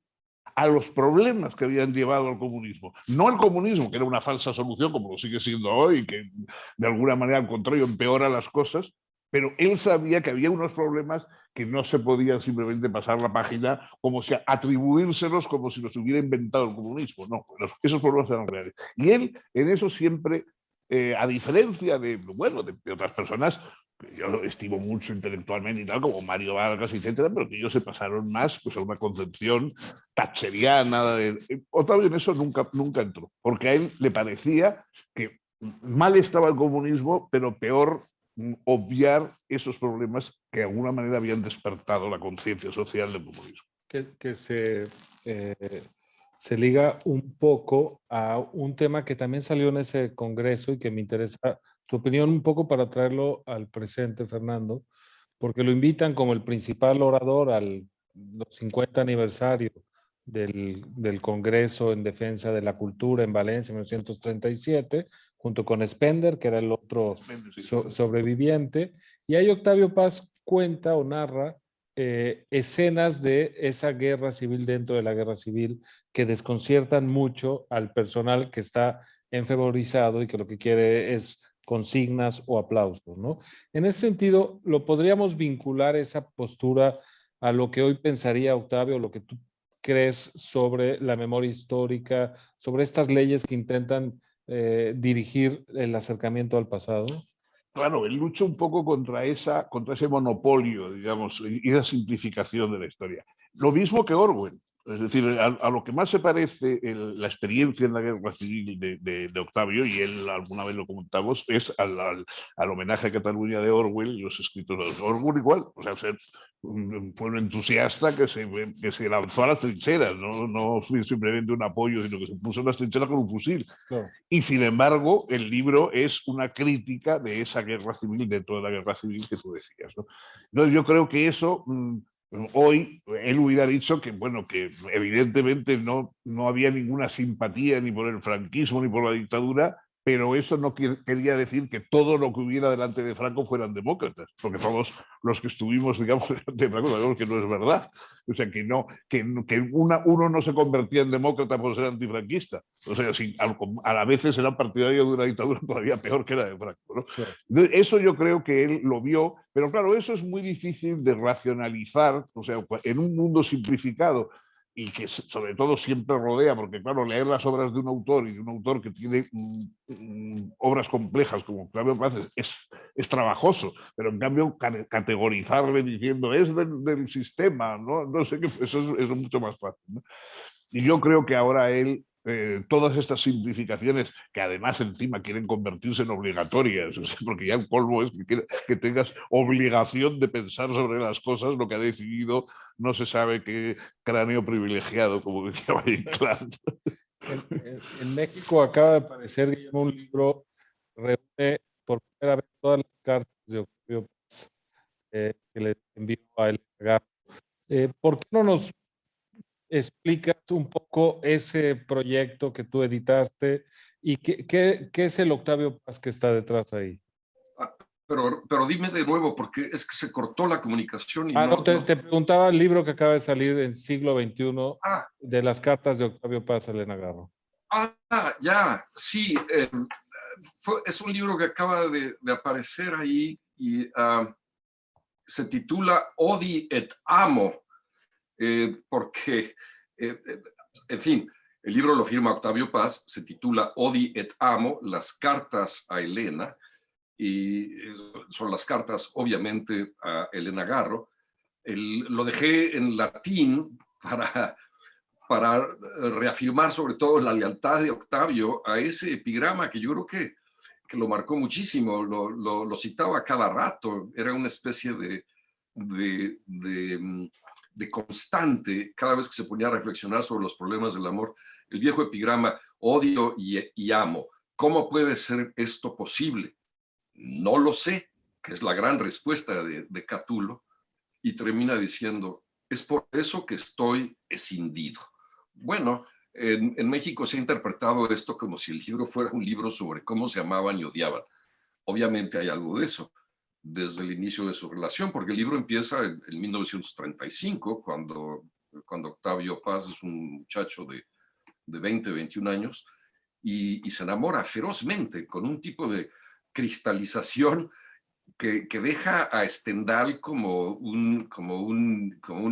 a los problemas que habían llevado al comunismo. No el comunismo, que era una falsa solución, como lo sigue siendo hoy, que de alguna manera, al contrario, empeora las cosas, pero él sabía que había unos problemas que no se podían simplemente pasar la página, como si atribuírselos como si los hubiera inventado el comunismo. No, esos problemas eran reales. Y él en eso siempre a diferencia de, bueno, de otras personas que yo estimo mucho intelectualmente y tal, como Mario Vargas, etcétera, pero que ellos se pasaron más pues, a una concepción thatcheriana. Octavio en eso nunca entró, porque a él le parecía que mal estaba el comunismo, pero peor obviar esos problemas que de alguna manera habían despertado la conciencia social del comunismo. Que se liga un poco a un tema que también salió en ese congreso y que me interesa tu opinión un poco para traerlo al presente, Fernando, porque lo invitan como el principal orador al los 50 aniversario del Congreso en Defensa de la Cultura en Valencia en 1937, junto con Spender, que era el otro sobreviviente, y ahí Octavio Paz cuenta o narra escenas de esa guerra civil dentro de la guerra civil que desconciertan mucho al personal que está enfeborizado y que lo que quiere es consignas o aplausos, ¿no? En ese sentido, ¿lo podríamos vincular esa postura a lo que hoy pensaría Octavio, lo que tú crees sobre la memoria histórica, sobre estas leyes que intentan dirigir el acercamiento al pasado? Claro, él lucha un poco contra ese monopolio, digamos, y esa simplificación de la historia. Lo mismo que Orwell. Es decir, a lo que más se parece la experiencia en la guerra civil de Octavio, y él alguna vez lo comentamos, es al homenaje a Cataluña de Orwell y los escritos de Orwell igual. O sea, fue un entusiasta que se lanzó a las trincheras, no fue simplemente un apoyo, sino que se puso en las trincheras con un fusil. Claro. Y sin embargo, el libro es una crítica de esa guerra civil, de toda la guerra civil que tú decías, ¿no? Entonces yo creo que eso, hoy, él hubiera dicho que, bueno, que evidentemente no había ninguna simpatía ni por el franquismo ni por la dictadura, pero eso no quería decir que todo lo que hubiera delante de Franco fueran demócratas, porque todos los que estuvimos, digamos, delante de Franco sabemos que no es verdad. O sea, que uno no se convertía en demócrata por ser antifranquista. O sea, a la vez era partidario de una dictadura todavía peor que la de Franco, ¿no? Claro. Entonces, eso yo creo que él lo vio, pero claro, eso es muy difícil de racionalizar, o sea, en un mundo simplificado, y que sobre todo siempre rodea, porque claro, leer las obras de un autor y de un autor que tiene obras complejas como Octavio Paz es trabajoso, pero en cambio categorizarle diciendo es del sistema, no sé qué, eso es mucho más fácil, ¿no? Y yo creo que ahora él, todas estas simplificaciones que además encima quieren convertirse en obligatorias, o sea, porque ya el polvo es que tengas obligación de pensar sobre las cosas, lo que ha decidido no se sabe qué cráneo privilegiado, como decía Valle Inclán. En México acaba de aparecer, Guillermo, un libro reúne por primera vez todas las cartas de Octavio Paz que le envió a Elena Garro. ¿Por qué no nos explicas un poco ese proyecto que tú editaste y qué es el Octavio Paz que está detrás ahí? Pero dime de nuevo, porque es que se cortó la comunicación y No, te preguntaba el libro que acaba de salir en siglo XXI de las cartas de Octavio Paz a Elena Garro. Ya, sí. Es un libro que acaba de aparecer ahí y se titula Odi et Amo, porque, en fin, el libro lo firma Octavio Paz, se titula Odi et Amo, las cartas a Elena, y son las cartas, obviamente, a Elena Garro. Lo dejé en latín para reafirmar sobre todo la lealtad de Octavio a ese epigrama que yo creo que lo marcó muchísimo, lo citaba cada rato, era una especie de constante cada vez que se ponía a reflexionar sobre los problemas del amor. El viejo epigrama, odio y amo. ¿Cómo puede ser esto posible? No lo sé, que es la gran respuesta de Catulo, y termina diciendo, es por eso que estoy escindido. Bueno, en México se ha interpretado esto como si el libro fuera un libro sobre cómo se amaban y odiaban. Obviamente hay algo de eso desde el inicio de su relación, porque el libro empieza en 1935, cuando Octavio Paz es un muchacho de 20, 21 años, y se enamora ferozmente con un tipo de cristalización que deja a Stendhal como un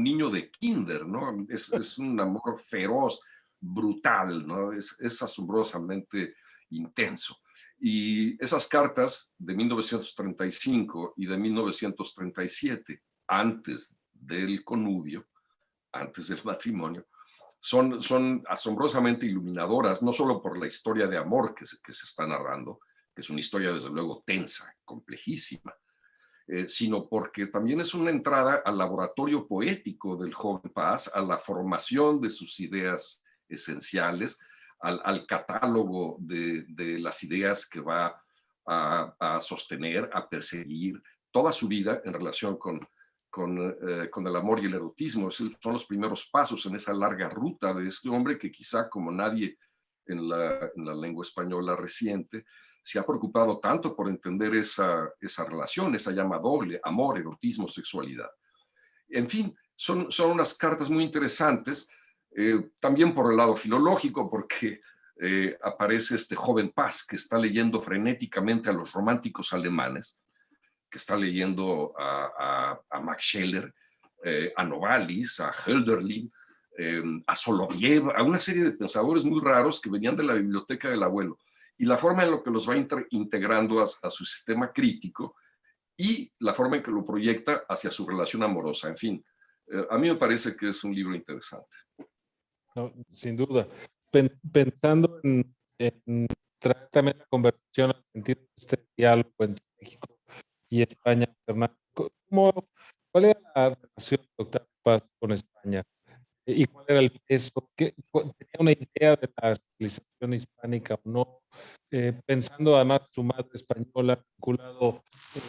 niño de kinder, ¿no? Es un amor feroz, brutal, ¿no? Es asombrosamente intenso. Y esas cartas de 1935 y de 1937, antes del connubio, antes del matrimonio, son asombrosamente iluminadoras, no solo por la historia de amor que se está narrando, que es una historia desde luego tensa, complejísima, sino porque también es una entrada al laboratorio poético del joven Paz, a la formación de sus ideas esenciales, al catálogo de las ideas que va a sostener, a perseguir toda su vida en relación con el amor y el erotismo. Son los primeros pasos en esa larga ruta de este hombre que quizá como nadie en la lengua española reciente se ha preocupado tanto por entender esa relación, esa llama doble, amor, erotismo, sexualidad. En fin, son unas cartas muy interesantes, también por el lado filológico, porque aparece este joven Paz que está leyendo frenéticamente a los románticos alemanes, que está leyendo a Max Scheler, a Novalis, a Hölderlin, a Soloviev, a una serie de pensadores muy raros que venían de la biblioteca del abuelo. Y la forma en la que los va integrando a su sistema crítico y la forma en que lo proyecta hacia su relación amorosa. En fin, a mí me parece que es un libro interesante. No, sin duda. Pensando en traer también la conversación al sentido de este diálogo entre México y España, Fernando, ¿cuál era la relación de Octavio Paz con España? ¿Y cuál era el peso? ¿Tenía una idea de la civilización hispánica o no? Pensando además su madre española, vinculado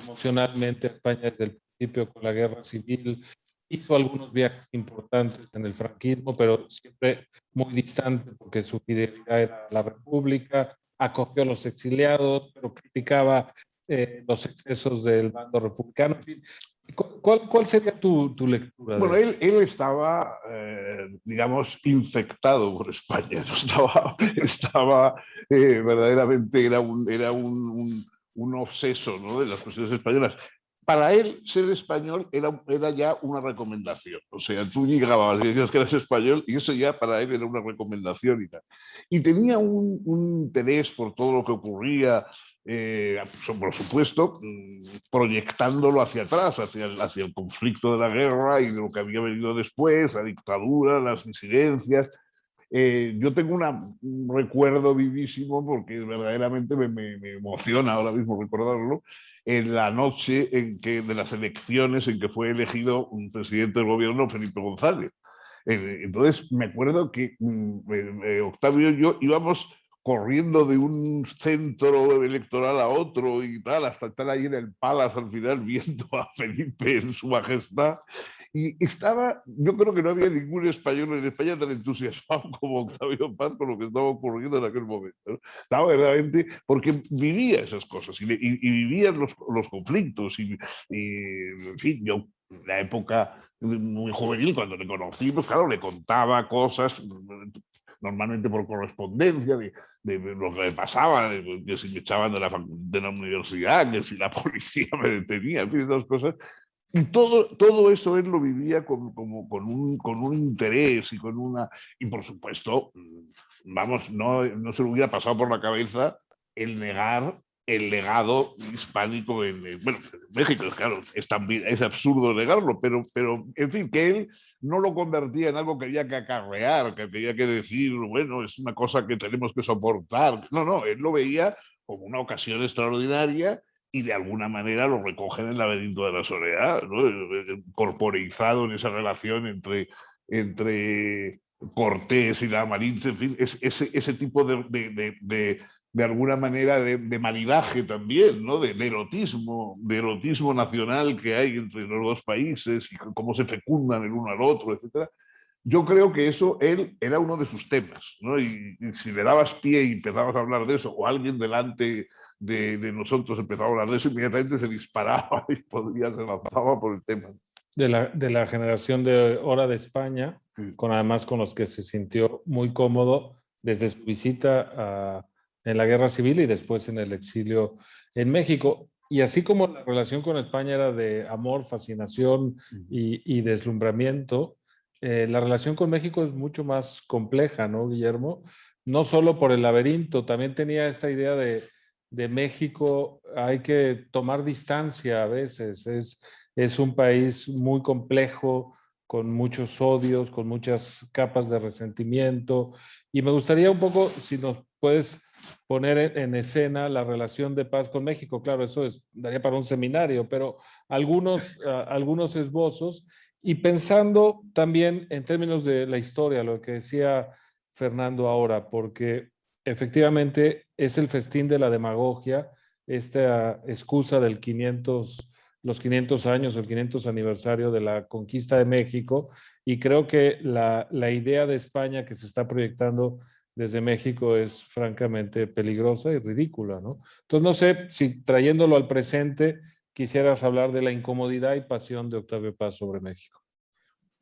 emocionalmente a España desde el principio con la guerra civil, hizo algunos viajes importantes en el franquismo, pero siempre muy distante porque su fidelidad era a la República, acogió a los exiliados, pero criticaba los excesos del bando republicano. En fin, ¿cuál sería tu lectura? Bueno, él estaba, digamos, infectado por España. Estaba verdaderamente, era un obseso, ¿no?, de las cuestiones españolas. Para él, ser español era ya una recomendación. O sea, tú llegabas y decías que eras español y eso ya para él era una recomendación y tal. Y tenía un interés por todo lo que ocurría, por supuesto, proyectándolo hacia atrás, hacia el conflicto de la guerra y de lo que había venido después, la dictadura, las disidencias. Yo tengo un recuerdo vivísimo porque verdaderamente me emociona ahora mismo recordarlo, en la noche de las elecciones en que fue elegido un presidente del gobierno, Felipe González. Entonces me acuerdo que Octavio y yo íbamos corriendo de un centro electoral a otro y tal, hasta estar ahí en el Palace al final viendo a Felipe en su majestad. Y yo creo que no había ningún español en España tan entusiasmado como Octavio Paz con lo que estaba ocurriendo en aquel momento, ¿no? Estaba verdaderamente, porque vivía esas cosas y vivía los conflictos. En fin, yo en la época muy juvenil, cuando le conocí, pues claro, le contaba cosas, normalmente por correspondencia, de lo que me pasaba, de si me echaban de la universidad, que si la policía me detenía, en fin, esas cosas. Y todo eso él lo vivía con un interés y por supuesto, vamos, no se le hubiera pasado por la cabeza el negar el legado hispánico bueno, en México. Claro, es absurdo negarlo, pero en fin, que él no lo convertía en algo que había que acarrear, que había que decir, bueno, es una cosa que tenemos que soportar. No, él lo veía como una ocasión extraordinaria y de alguna manera lo recogen en el laberinto de la soledad, ¿no?, corporizado en esa relación entre Cortés y la Malinche. En fin, ese tipo de alguna manera de maridaje también, ¿no?, de erotismo nacional que hay entre los dos países y cómo se fecundan el uno al otro, etcétera. Yo creo que eso él era uno de sus temas, ¿no? Y si le dabas pie y empezabas a hablar de eso, o alguien delante de nosotros empezaba a hablar de eso, inmediatamente se disparaba y se lanzaba por el tema. De la generación de Hora de España, además con los que se sintió muy cómodo desde su visita en la Guerra Civil y después en el exilio en México. Y así como la relación con España era de amor, fascinación y deslumbramiento, la relación con México es mucho más compleja, ¿no, Guillermo? No solo por el laberinto, también tenía esta idea de de México hay que tomar distancia a veces. Es un país muy complejo, con muchos odios, con muchas capas de resentimiento. Y me gustaría un poco, si nos puedes poner en escena la relación de paz con México. Claro, eso daría para un seminario, pero algunos esbozos. Y pensando también en términos de la historia, lo que decía Fernando ahora, porque efectivamente es el festín de la demagogia, esta excusa del los 500 años, el 500 aniversario de la conquista de México, y creo que la idea de España que se está proyectando desde México es francamente peligrosa y ridícula, ¿no? Entonces, no sé si trayéndolo al presente, quisieras hablar de la incomodidad y pasión de Octavio Paz sobre México.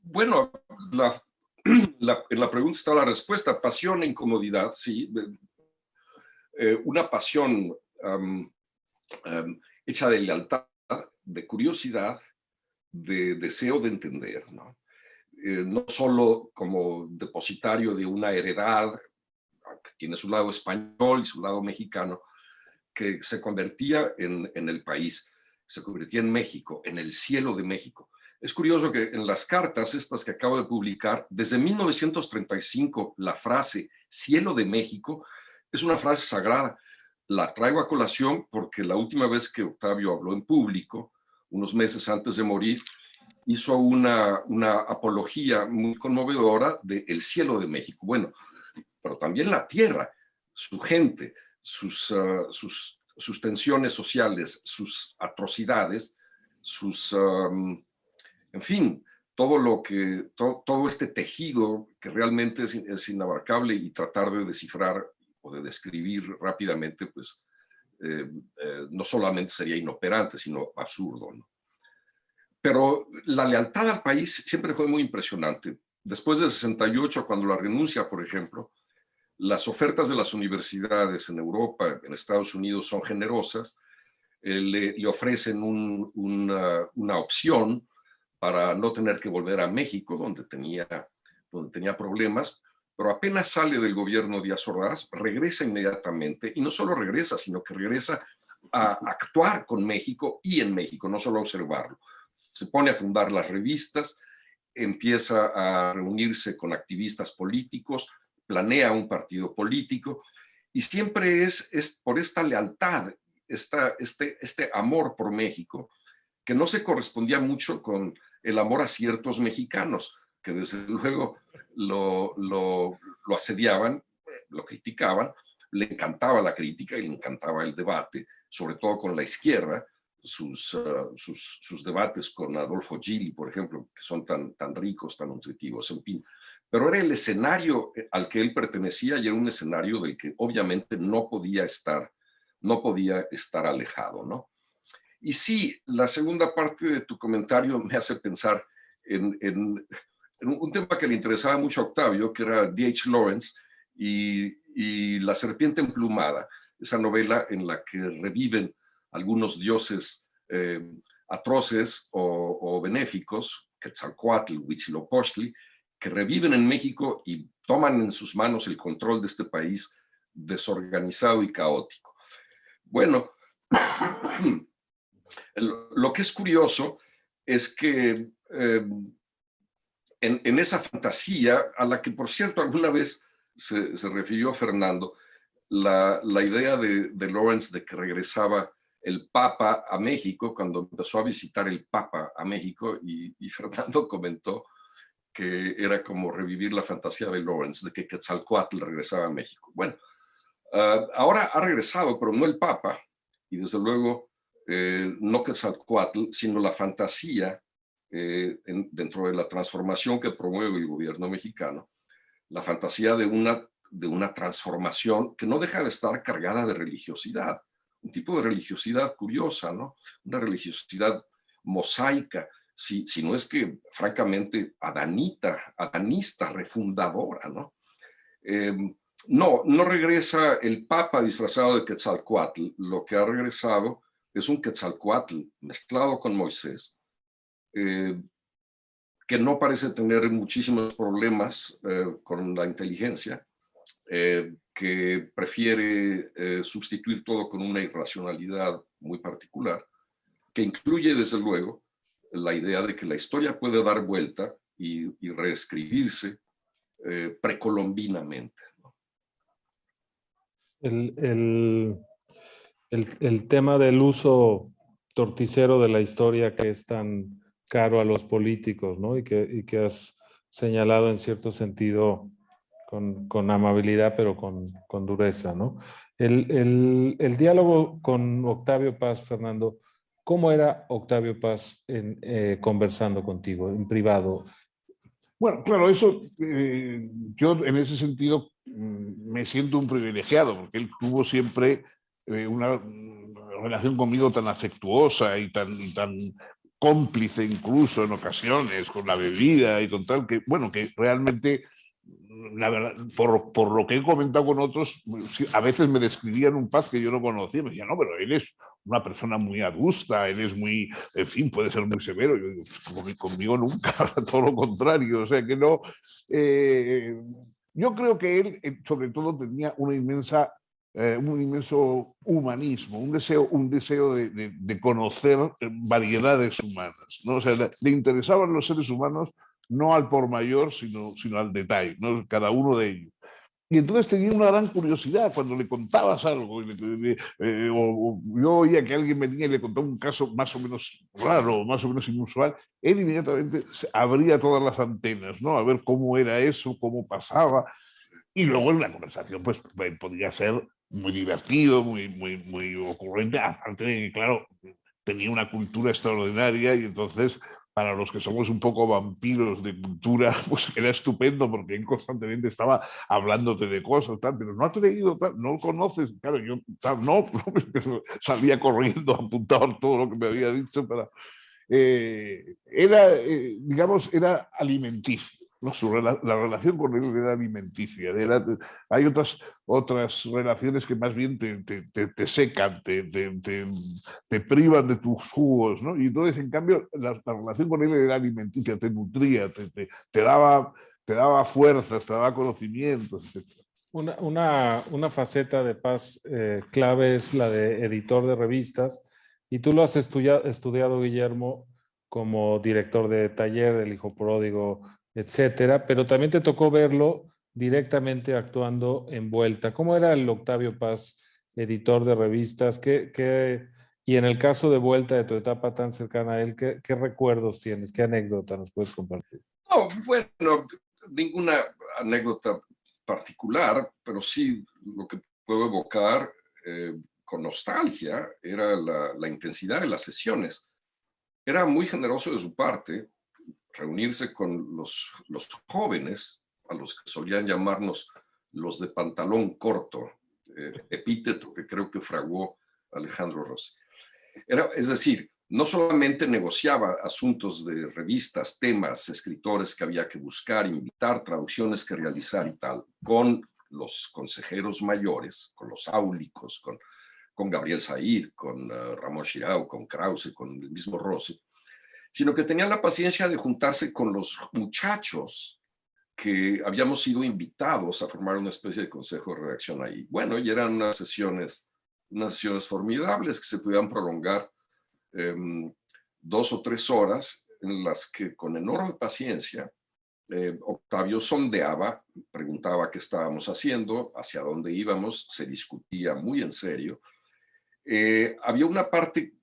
Bueno, en la pregunta está la respuesta, pasión e incomodidad, sí. Una pasión hecha de lealtad, de curiosidad, de deseo de entender, ¿no? No solo como depositario de una heredad que tiene su lado español y su lado mexicano, que se convertía en el país, se convertía en México, en el cielo de México. Es curioso que en las cartas estas que acabo de publicar, desde 1935, la frase cielo de México es una frase sagrada. La traigo a colación porque la última vez que Octavio habló en público, unos meses antes de morir, hizo una apología muy conmovedora del cielo de México. Bueno, pero también la tierra, su gente, sus tensiones sociales, sus atrocidades, en fin, todo este tejido que realmente es inabarcable, y tratar de descifrar o de describir rápidamente, pues no solamente sería inoperante, sino absurdo, ¿no? Pero la lealtad al país siempre fue muy impresionante. Después del 68, cuando la renuncia, por ejemplo, las ofertas de las universidades en Europa, en Estados Unidos, son generosas. Le ofrecen una opción para no tener que volver a México, donde tenía problemas, pero apenas sale del gobierno Díaz Ordaz, regresa inmediatamente, y no solo regresa, sino que regresa a actuar con México y en México, no solo a observarlo. Se pone a fundar las revistas, empieza a reunirse con activistas políticos, planea un partido político, y siempre es por esta lealtad, este amor por México, que no se correspondía mucho con el amor a ciertos mexicanos, que desde luego lo asediaban, lo criticaban. Le encantaba la crítica y le encantaba el debate, sobre todo con la izquierda. Sus debates con Adolfo Gili, por ejemplo, que son tan ricos, tan nutritivos, en fin. Pero era el escenario al que él pertenecía, y era un escenario del que obviamente no podía estar alejado, ¿no? Y sí, la segunda parte de tu comentario me hace pensar en un tema que le interesaba mucho a Octavio, que era D.H. Lawrence y La serpiente emplumada, esa novela en la que reviven algunos dioses atroces o benéficos, Quetzalcóatl, Huitzilopochtli, que reviven en México y toman en sus manos el control de este país desorganizado y caótico. Bueno, lo que es curioso es que en esa fantasía, a la que por cierto alguna vez se refirió Fernando, la idea de Lawrence de que regresaba el Papa a México, cuando empezó a visitar el Papa a México, y Fernando comentó que era como revivir la fantasía de Lawrence, de que Quetzalcóatl regresaba a México. Bueno, ahora ha regresado, pero no el Papa, y desde luego no Quetzalcóatl, sino la fantasía dentro de la transformación que promueve el gobierno mexicano, la fantasía de una transformación que no deja de estar cargada de religiosidad, un tipo de religiosidad curiosa, ¿no? Una religiosidad mosaica, si no es que francamente adanista, refundadora, ¿no? No regresa el Papa disfrazado de Quetzalcóatl. Lo que ha regresado es un Quetzalcóatl mezclado con Moisés, que no parece tener muchísimos problemas con la inteligencia, que prefiere sustituir todo con una irracionalidad muy particular, que incluye desde luego la idea de que la historia puede dar vuelta y reescribirse precolombinamente. El tema del uso torticero de la historia que es tan caro a los políticos, ¿no? Y que has señalado en cierto sentido con amabilidad, pero con dureza, ¿no? El diálogo con Octavio Paz, Fernando, ¿cómo era Octavio Paz conversando contigo en privado? Bueno, claro, eso, yo en ese sentido me siento un privilegiado, porque él tuvo siempre una relación conmigo tan afectuosa y tan cómplice incluso en ocasiones con la bebida y con tal, que bueno, que realmente, la verdad, por lo que he comentado con otros, a veces me describían un Paz que yo no conocía, me decían, no, pero él es una persona muy adusta, él es muy, en fin, puede ser muy severo. Yo digo, pues, conmigo nunca, todo lo contrario, o sea que no. Yo creo que él, sobre todo, tenía una inmensa, un inmenso humanismo, un deseo de conocer variedades humanas, ¿no? O sea, le interesaban los seres humanos no al por mayor, sino al detalle, ¿no? Cada uno de ellos. Y entonces tenía una gran curiosidad cuando le contabas algo, o yo oía que alguien venía y le contaba un caso más o menos raro, más o menos inusual, él inmediatamente abría todas las antenas, ¿no? A ver cómo era eso, cómo pasaba. Y luego en la conversación, pues podía ser muy divertido, muy ocurrente, aparte de que, claro, tenía una cultura extraordinaria y entonces para los que somos un poco vampiros de cultura, pues era estupendo porque él constantemente estaba hablándote de cosas, tal, pero no has leído, tal, no lo conoces, claro, yo tal, no, salía corriendo, apuntaba todo lo que me había dicho para... digamos, era alimenticio. ¿No? La relación con él era alimenticia. Hay otras relaciones que más bien te secan, te privan de tus jugos, ¿no? Y entonces, en cambio, la relación con él era alimenticia, te nutría, te daba fuerzas, te daba conocimientos, etc. Una faceta de Paz clave es la de editor de revistas, y tú lo has estudiado, Guillermo, como director de taller, El Hijo Pródigo, etcétera, pero también te tocó verlo directamente actuando en Vuelta. ¿Cómo era el Octavio Paz, editor de revistas? Y en el caso de Vuelta, de tu etapa tan cercana a él, ¿qué recuerdos tienes? ¿Qué anécdota nos puedes compartir? No, bueno, ninguna anécdota particular, pero sí lo que puedo evocar con nostalgia era la intensidad de las sesiones. Era muy generoso de su parte reunirse con los jóvenes, a los que solían llamarnos los de pantalón corto, epíteto que creo que fraguó Alejandro Rossi. Es decir, no solamente negociaba asuntos de revistas, temas, escritores que había que buscar, invitar, traducciones que realizar y tal, con los consejeros mayores, con los áulicos, con Gabriel Said, con Ramón Chirao, con Krause, con el mismo Rossi, sino que tenía la paciencia de juntarse con los muchachos que habíamos sido invitados a formar una especie de consejo de redacción ahí. Bueno, y eran unas sesiones formidables que se podían prolongar 2 o 3 horas, en las que con enorme paciencia Octavio sondeaba, preguntaba qué estábamos haciendo, hacia dónde íbamos, se discutía muy en serio. Había una parte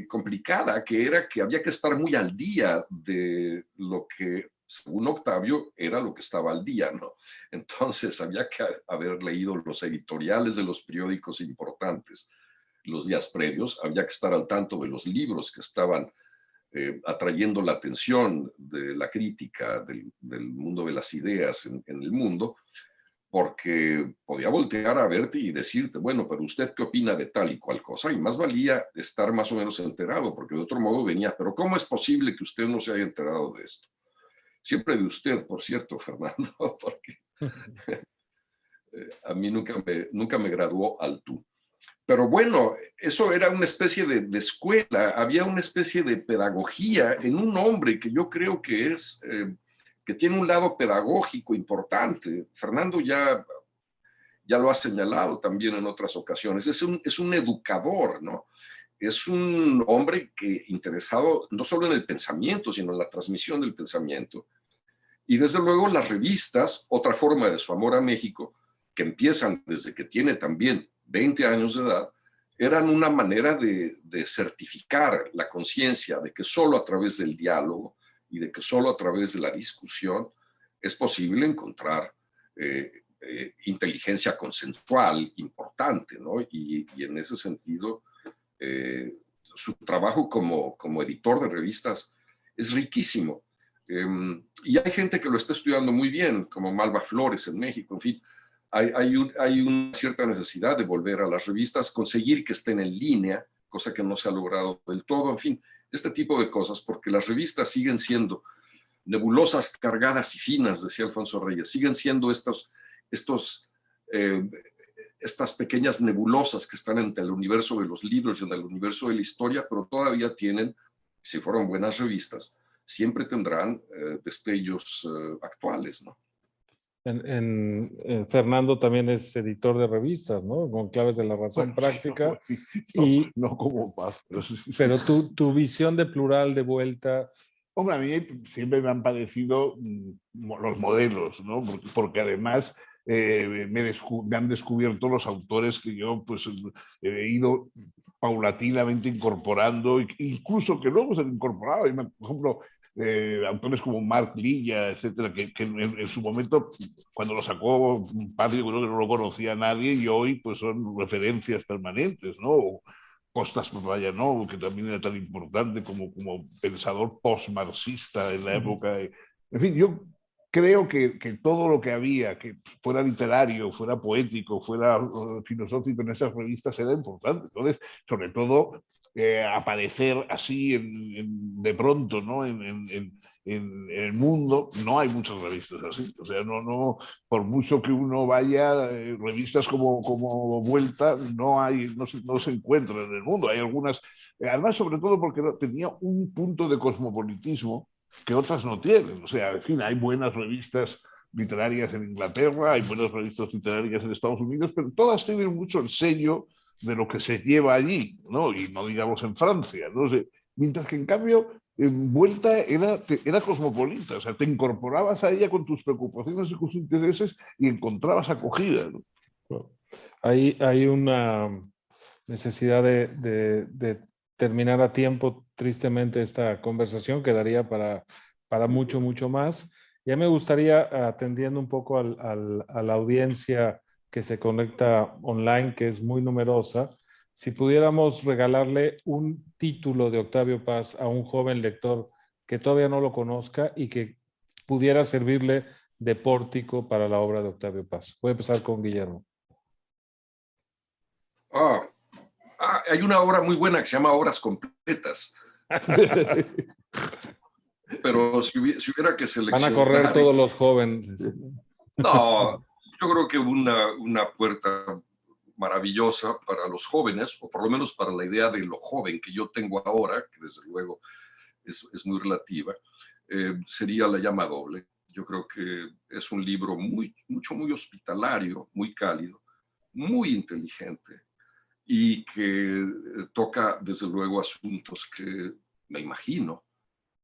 complicada, que era que había que estar muy al día de lo que, según Octavio, era lo que estaba al día, ¿no? Entonces había que haber leído los editoriales de los periódicos importantes los días previos, había que estar al tanto de los libros que estaban atrayendo la atención de la crítica del mundo de las ideas en el mundo, porque podía voltear a verte y decirte, bueno, pero usted qué opina de tal y cual cosa, y más valía estar más o menos enterado, porque de otro modo venía, pero ¿cómo es posible que usted no se haya enterado de esto? Siempre de usted, por cierto, Fernando, porque a mí nunca me graduó al tú. Pero bueno, eso era una especie de escuela, había una especie de pedagogía en un hombre que yo creo que es que tiene un lado pedagógico importante. Fernando ya lo ha señalado también en otras ocasiones. Es un educador, ¿no? Es un hombre que interesado no solo en el pensamiento, sino en la transmisión del pensamiento. Y desde luego las revistas, otra forma de su amor a México, que empiezan desde que tiene también 20 años de edad, eran una manera de certificar la conciencia de que solo a través del diálogo y de que solo a través de la discusión es posible encontrar inteligencia consensual importante, ¿no? Y en ese sentido, su trabajo como editor de revistas es riquísimo. Y hay gente que lo está estudiando muy bien, como Malva Flores en México, en fin. Hay una cierta necesidad de volver a las revistas, conseguir que estén en línea, cosa que no se ha logrado del todo, en fin, este tipo de cosas, porque las revistas siguen siendo nebulosas, cargadas y finas, decía Alfonso Reyes, siguen siendo estas pequeñas nebulosas que están entre el universo de los libros y en el universo de la historia, pero todavía tienen, si fueron buenas revistas, siempre tendrán destellos actuales, ¿no? Fernando también es editor de revistas, ¿no? Con Claves de la Razón Práctica. No como Paz. Pero tu visión de Plural de Vuelta. Hombre, a mí siempre me han parecido los modelos, ¿no? Porque además me han descubierto los autores que yo pues he ido paulatinamente incorporando, incluso que luego se han incorporado. Por ejemplo, autores como Marc Lilla, etcétera, que en su momento, cuando lo sacó Patria, creo que no lo conocía nadie, y hoy pues son referencias permanentes, ¿no? Costas Papayánov, que también era tan importante como pensador post-marxista en la época. En fin, yo creo que todo lo que había, que fuera literario, fuera poético, fuera filosófico en esas revistas era importante. Entonces, sobre todo, aparecer así de pronto, ¿no? En el mundo no hay muchas revistas así. O sea, no por mucho que uno vaya, revistas como Vuelta no se encuentran en el mundo. Hay algunas, además, sobre todo porque tenía un punto de cosmopolitismo que otras no tienen. O sea, en fin, hay buenas revistas literarias en Inglaterra, hay buenas revistas literarias en Estados Unidos, pero todas tienen mucho el sello de lo que se lleva allí, ¿no? Y no digamos en Francia, ¿no? O sea, mientras que en cambio en Vuelta era cosmopolita, o sea, te incorporabas a ella con tus preocupaciones y tus intereses y encontrabas acogida, ¿no? Hay una necesidad de terminar a tiempo, tristemente, esta conversación. Quedaría para mucho, mucho más. Ya me gustaría, atendiendo un poco a la audiencia que se conecta online, que es muy numerosa, si pudiéramos regalarle un título de Octavio Paz a un joven lector que todavía no lo conozca y que pudiera servirle de pórtico para la obra de Octavio Paz. Voy a empezar con Guillermo. Hay una obra muy buena que se llama Obras Completas. Pero si hubiera que seleccionar... Van a correr todos los jóvenes. No, yo creo que una puerta maravillosa para los jóvenes, o por lo menos para la idea de lo joven que yo tengo ahora, que desde luego es muy relativa, sería La llama doble. Yo creo que es un libro muy hospitalario, muy cálido, muy inteligente, y que toca desde luego asuntos que me imagino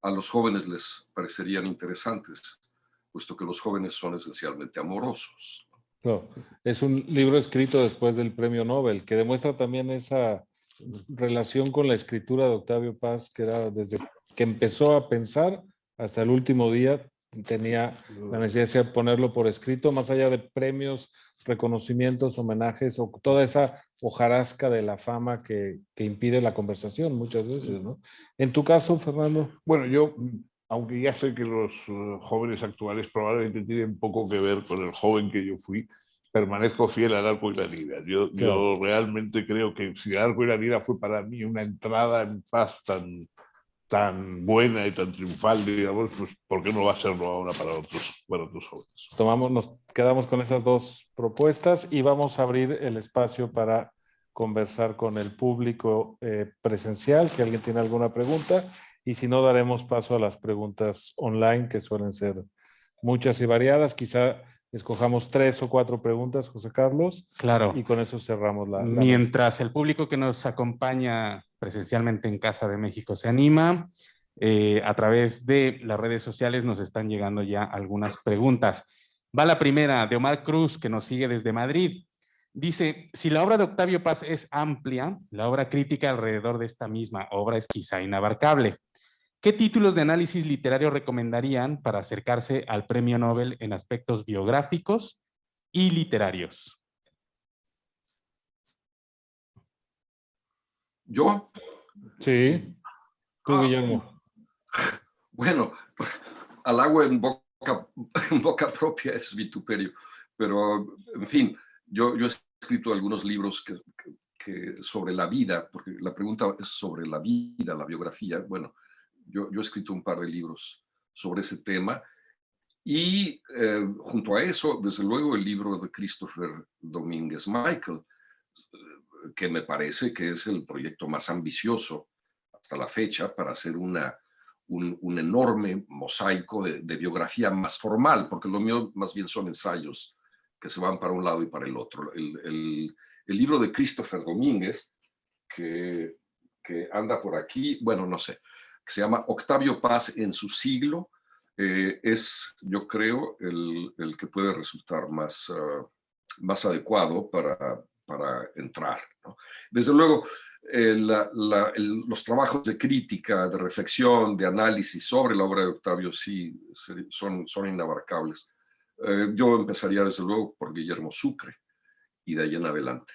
a los jóvenes les parecerían interesantes, puesto que los jóvenes son esencialmente amorosos. No, es un libro escrito después del Premio Nobel, que demuestra también esa relación con la escritura de Octavio Paz, que era desde que empezó a pensar hasta el último día, tenía la necesidad de ponerlo por escrito, más allá de premios, reconocimientos, homenajes o toda esa hojarasca de la fama que impide la conversación muchas veces, ¿no? En tu caso, Fernando. Bueno, yo, aunque ya sé que los jóvenes actuales probablemente tienen poco que ver con el joven que yo fui, permanezco fiel al Arco y la Lira. Yo realmente creo que si el Arco y la Lira fue para mí una entrada en paz tan buena y tan triunfal, digamos, pues ¿por qué no va a serlo ahora para otros jóvenes? Nos quedamos con esas dos propuestas y vamos a abrir el espacio para conversar con el público presencial, si alguien tiene alguna pregunta, y si no, daremos paso a las preguntas online, que suelen ser muchas y variadas. Quizá escojamos 3 o 4 preguntas, José Carlos. Claro. Y con eso cerramos la Mientras el público que nos acompaña presencialmente en Casa de México se anima, a través de las redes sociales nos están llegando ya algunas preguntas. Va la primera de Omar Cruz, que nos sigue desde Madrid. Dice, si la obra de Octavio Paz es amplia, la obra crítica alrededor de esta misma obra es quizá inabarcable. ¿Qué títulos de análisis literario recomendarían para acercarse al premio Nobel en aspectos biográficos y literarios? ¿Yo? Sí. Tú, Guillermo. Bueno, al agua en boca propia es vituperio, pero en fin, yo he escrito algunos libros que sobre la vida, porque la pregunta es sobre la vida, la biografía. Bueno, yo he escrito un par de libros sobre ese tema y junto a eso, desde luego, el libro de Christopher Domínguez Michael, que me parece que es el proyecto más ambicioso hasta la fecha para hacer un enorme mosaico de biografía más formal, porque lo mío más bien son ensayos que se van para un lado y para el otro. El libro de Christopher Domínguez, que anda por aquí, bueno, no sé, que se llama Octavio Paz en su siglo, es, yo creo, el que puede resultar más adecuado para entrar, ¿no? Desde luego, los trabajos de crítica, de reflexión, de análisis sobre la obra de Octavio sí son inabarcables. Yo empezaría desde luego por Guillermo Sucre y de ahí en adelante.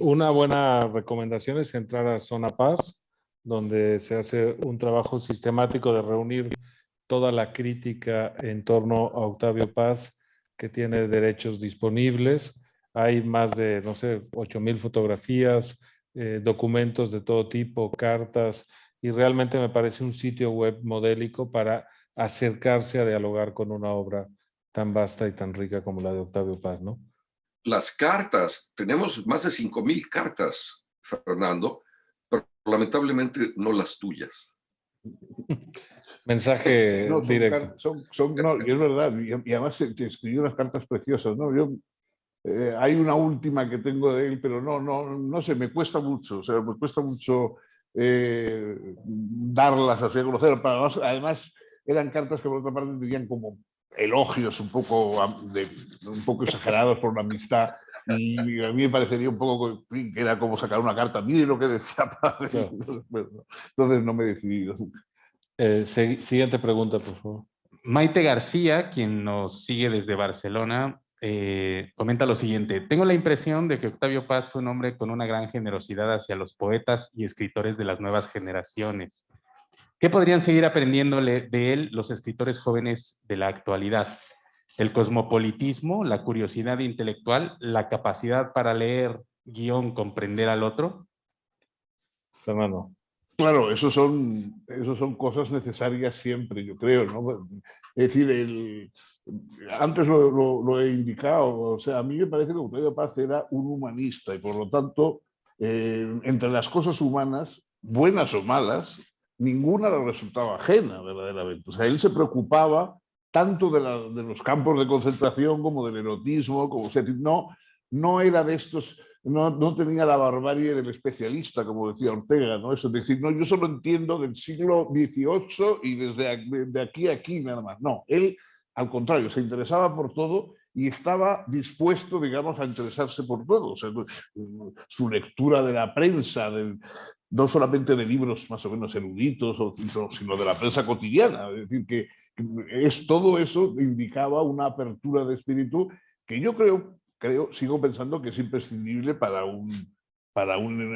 Una buena recomendación es entrar a Zona Paz, donde se hace un trabajo sistemático de reunir toda la crítica en torno a Octavio Paz, que tiene derechos disponibles. Hay más de, no sé, 8,000 fotografías, documentos de todo tipo, cartas, y realmente me parece un sitio web modélico para acercarse a dialogar con una obra tan vasta y tan rica como la de Octavio Paz, ¿no? Las cartas, tenemos más de 5,000 cartas, Fernando, pero lamentablemente no las tuyas. Mensaje no, directo. No, y es verdad, y además te escribió unas cartas preciosas, ¿no? Yo, hay una última que tengo de él, pero no sé, me cuesta mucho, o sea, me cuesta mucho darlas así a conocer. Además, eran cartas que por otra parte tenían como elogios un poco exagerados por la amistad, y a mí me parecería un poco que era como sacar una carta, mire lo que decía padre. Claro. Entonces no me he decidido. Siguiente pregunta, por favor. Maite García, quien nos sigue desde Barcelona, comenta lo siguiente. Tengo la impresión de que Octavio Paz fue un hombre con una gran generosidad hacia los poetas y escritores de las nuevas generaciones. ¿Qué podrían seguir aprendiéndole de él los escritores jóvenes de la actualidad? El cosmopolitismo, la curiosidad intelectual, la capacidad para leer, comprender al otro. Fernando. Claro, eso son cosas necesarias siempre, yo creo, ¿no? Es decir, antes lo he indicado, o sea, a mí me parece que Octavio Paz era un humanista y por lo tanto, entre las cosas humanas, buenas o malas, ninguna le resultaba ajena verdaderamente. O sea, él se preocupaba tanto de los campos de concentración como del erotismo, como, o sea, no era de estos... No tenía la barbarie del especialista, como decía Ortega, ¿no? Eso es decir, no, yo solo entiendo del siglo XVIII y de aquí a aquí nada más. No, él, al contrario, se interesaba por todo y estaba dispuesto, digamos, a interesarse por todo. O sea, su lectura de la prensa, no solamente de libros más o menos eruditos, sino de la prensa cotidiana. Es decir, que todo eso indicaba una apertura de espíritu que yo sigo pensando que es imprescindible para un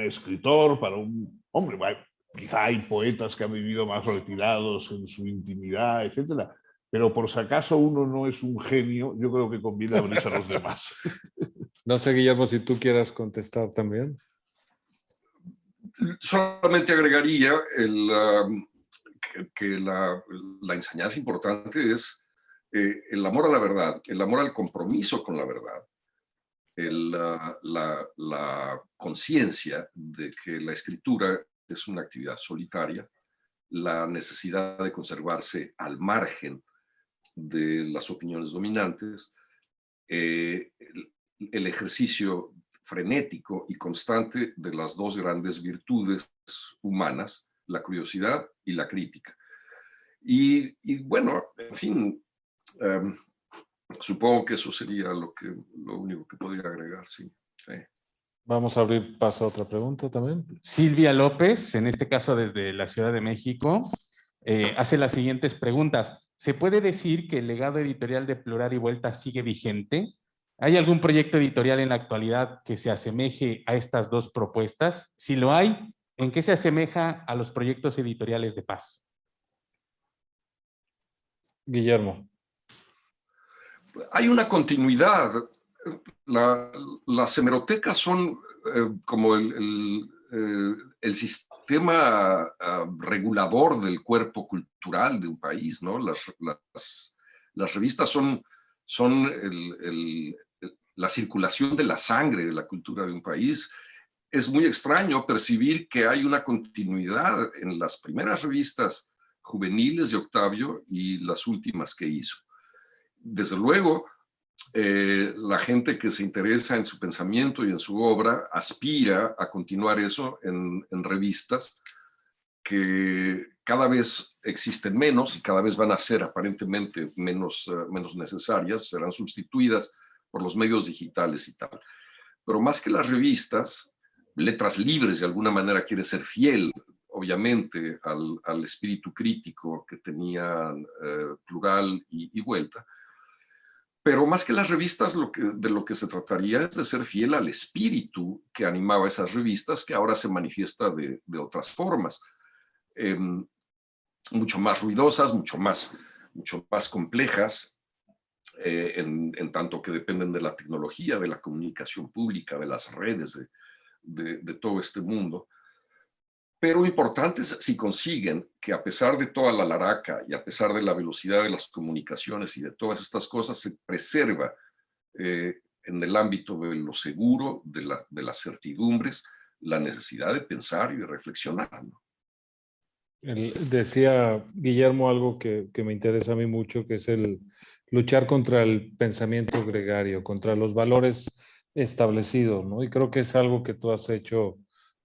escritor, para un hombre. Bueno, quizá hay poetas que han vivido más retirados en su intimidad, etcétera, pero por si acaso uno no es un genio, yo creo que conviene abrirse a los demás. No sé, Guillermo, si tú quieras contestar también. Solamente agregaría que la enseñanza importante es el amor a la verdad, el amor al compromiso con la verdad, la conciencia de que la escritura es una actividad solitaria, la necesidad de conservarse al margen de las opiniones dominantes, el ejercicio frenético y constante de las dos grandes virtudes humanas, la curiosidad y la crítica. Y bueno, en fin, supongo que eso sería lo único que podría agregar, sí. Sí. Vamos a abrir paso a otra pregunta también. Silvia López, en este caso desde la Ciudad de México, hace las siguientes preguntas. ¿Se puede decir que el legado editorial de Plural y Vuelta sigue vigente? ¿Hay algún proyecto editorial en la actualidad que se asemeje a estas dos propuestas? Si lo hay, ¿en qué se asemeja a los proyectos editoriales de Paz? Guillermo. Hay una continuidad. Las hemerotecas son como el sistema regulador del cuerpo cultural de un país, ¿no? Las revistas son la circulación de la sangre de la cultura de un país. Es muy extraño percibir que hay una continuidad en las primeras revistas juveniles de Octavio y las últimas que hizo. Desde luego, la gente que se interesa en su pensamiento y en su obra aspira a continuar eso en revistas que cada vez existen menos y cada vez van a ser aparentemente menos necesarias, serán sustituidas por los medios digitales y tal. Pero más que las revistas, Letras Libres de alguna manera quiere ser fiel, obviamente, al espíritu crítico que tenían Plural y Vuelta. Pero más que las revistas, de lo que se trataría es de ser fiel al espíritu que animaba esas revistas, que ahora se manifiesta de otras formas, mucho más ruidosas, mucho más complejas, en tanto que dependen de la tecnología, de la comunicación pública, de las redes, de todo este mundo. Pero importante es si consiguen que, a pesar de toda la laraca y a pesar de la velocidad de las comunicaciones y de todas estas cosas, se preserva en el ámbito de lo seguro, de las certidumbres, la necesidad de pensar y de reflexionar, ¿no? Decía Guillermo algo que me interesa a mí mucho, que es el luchar contra el pensamiento gregario, contra los valores establecidos, ¿no? Y creo que es algo que tú has hecho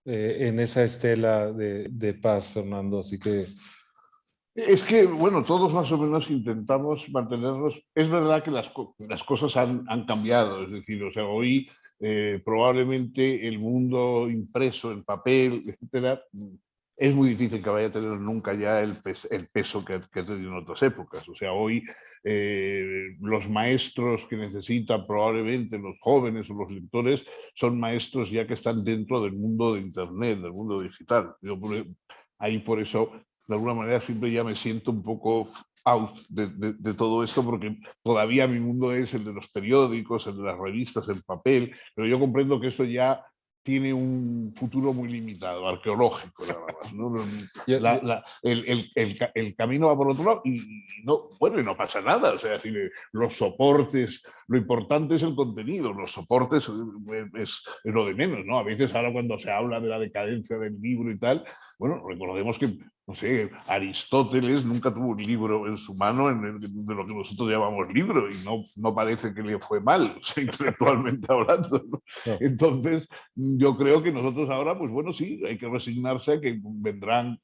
en esa estela de Paz, Fernando, así que... Es que, bueno, todos más o menos intentamos mantenernos. Es verdad que las cosas han cambiado, es decir, o sea, hoy probablemente el mundo impreso, en papel, etcétera, es muy difícil que vaya a tener nunca ya el peso que ha tenido en otras épocas. O sea, hoy los maestros que necesitan probablemente los jóvenes o los lectores son maestros ya que están dentro del mundo de Internet, del mundo digital. Yo ahí por eso, de alguna manera, siempre ya me siento un poco out de todo esto, porque todavía mi mundo es el de los periódicos, el de las revistas, el papel, pero yo comprendo que esto ya tiene un futuro muy limitado, arqueológico, nada más, ¿no? El camino va por otro lado y no, bueno, y no pasa nada. O sea, los soportes, lo importante es el contenido, los soportes es lo de menos, ¿no? A veces ahora cuando se habla de la decadencia del libro y tal, bueno, recordemos que, no sé, Aristóteles nunca tuvo un libro en su mano de lo que nosotros llamamos libro y no parece que le fue mal, o sea, intelectualmente hablando, ¿no? No. Entonces, yo creo que nosotros ahora, pues bueno, sí, hay que resignarse a que vendrán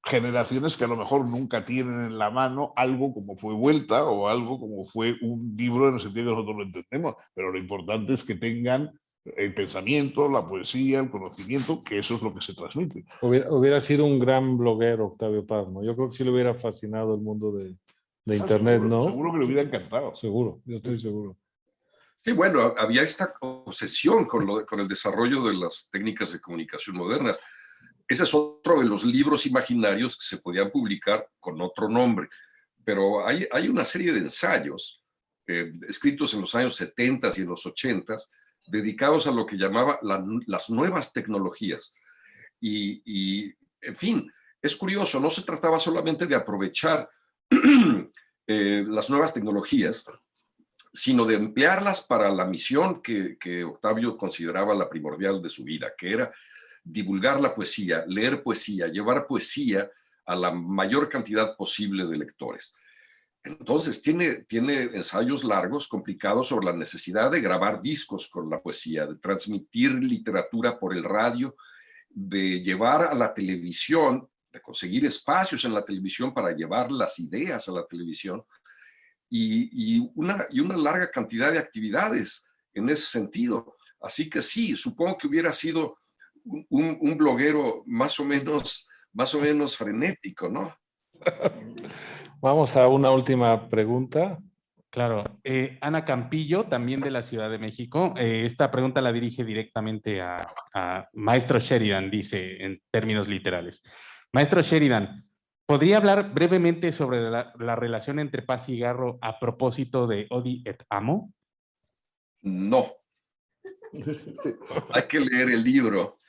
generaciones que a lo mejor nunca tienen en la mano algo como fue Vuelta o algo como fue un libro en el sentido que nosotros lo entendemos, pero lo importante es que tengan el pensamiento, la poesía, el conocimiento, que eso es lo que se transmite. Hubiera sido un gran bloguero Octavio Paz, ¿no? Yo creo que sí le hubiera fascinado el mundo de Internet, seguro, ¿no? Seguro que le hubiera encantado. Seguro, yo estoy seguro. Sí, bueno, había esta obsesión con el desarrollo de las técnicas de comunicación modernas. Ese es otro de los libros imaginarios que se podían publicar con otro nombre, pero hay una serie de ensayos escritos en los años 70 y en los 80 dedicados a lo que llamaba las nuevas tecnologías. Y, en fin, es curioso, no se trataba solamente de aprovechar las nuevas tecnologías, sino de emplearlas para la misión que Octavio consideraba la primordial de su vida, que era divulgar la poesía, leer poesía, llevar poesía a la mayor cantidad posible de lectores. Entonces tiene ensayos largos, complicados, sobre la necesidad de grabar discos con la poesía, de transmitir literatura por el radio, de llevar a la televisión, de conseguir espacios en la televisión para llevar las ideas a la televisión, y una larga cantidad de actividades en ese sentido. Así que sí, supongo que hubiera sido un bloguero más o menos frenético, ¿no? Vamos a una última pregunta. Claro. Ana Campillo, también de la Ciudad de México. Esta pregunta la dirige directamente a Maestro Sheridan, dice en términos literales. Maestro Sheridan, ¿podría hablar brevemente sobre la relación entre Paz y Garro a propósito de Odi et Amo? No. Hay que leer el libro.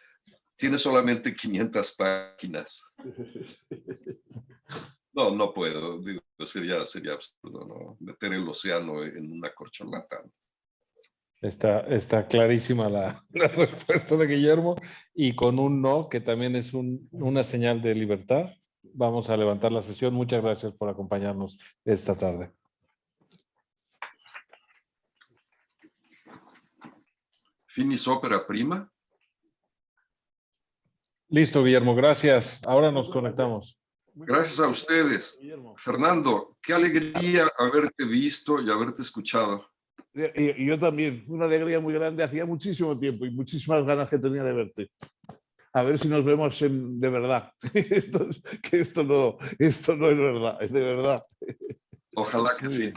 Tiene solamente 500 páginas. No puedo. Digo, sería absurdo, ¿no? Meter el océano en una corcholata. Está clarísima la respuesta de Guillermo, y con un no, que también es una señal de libertad, vamos a levantar la sesión. Muchas gracias por acompañarnos esta tarde. Finis opera prima. Listo, Guillermo, gracias. Ahora nos conectamos. Gracias a ustedes. Fernando, qué alegría haberte visto y haberte escuchado. Y yo también, una alegría muy grande, hacía muchísimo tiempo y muchísimas ganas que tenía de verte. A ver si nos vemos de verdad. Esto no es verdad, es de verdad. Ojalá que sí.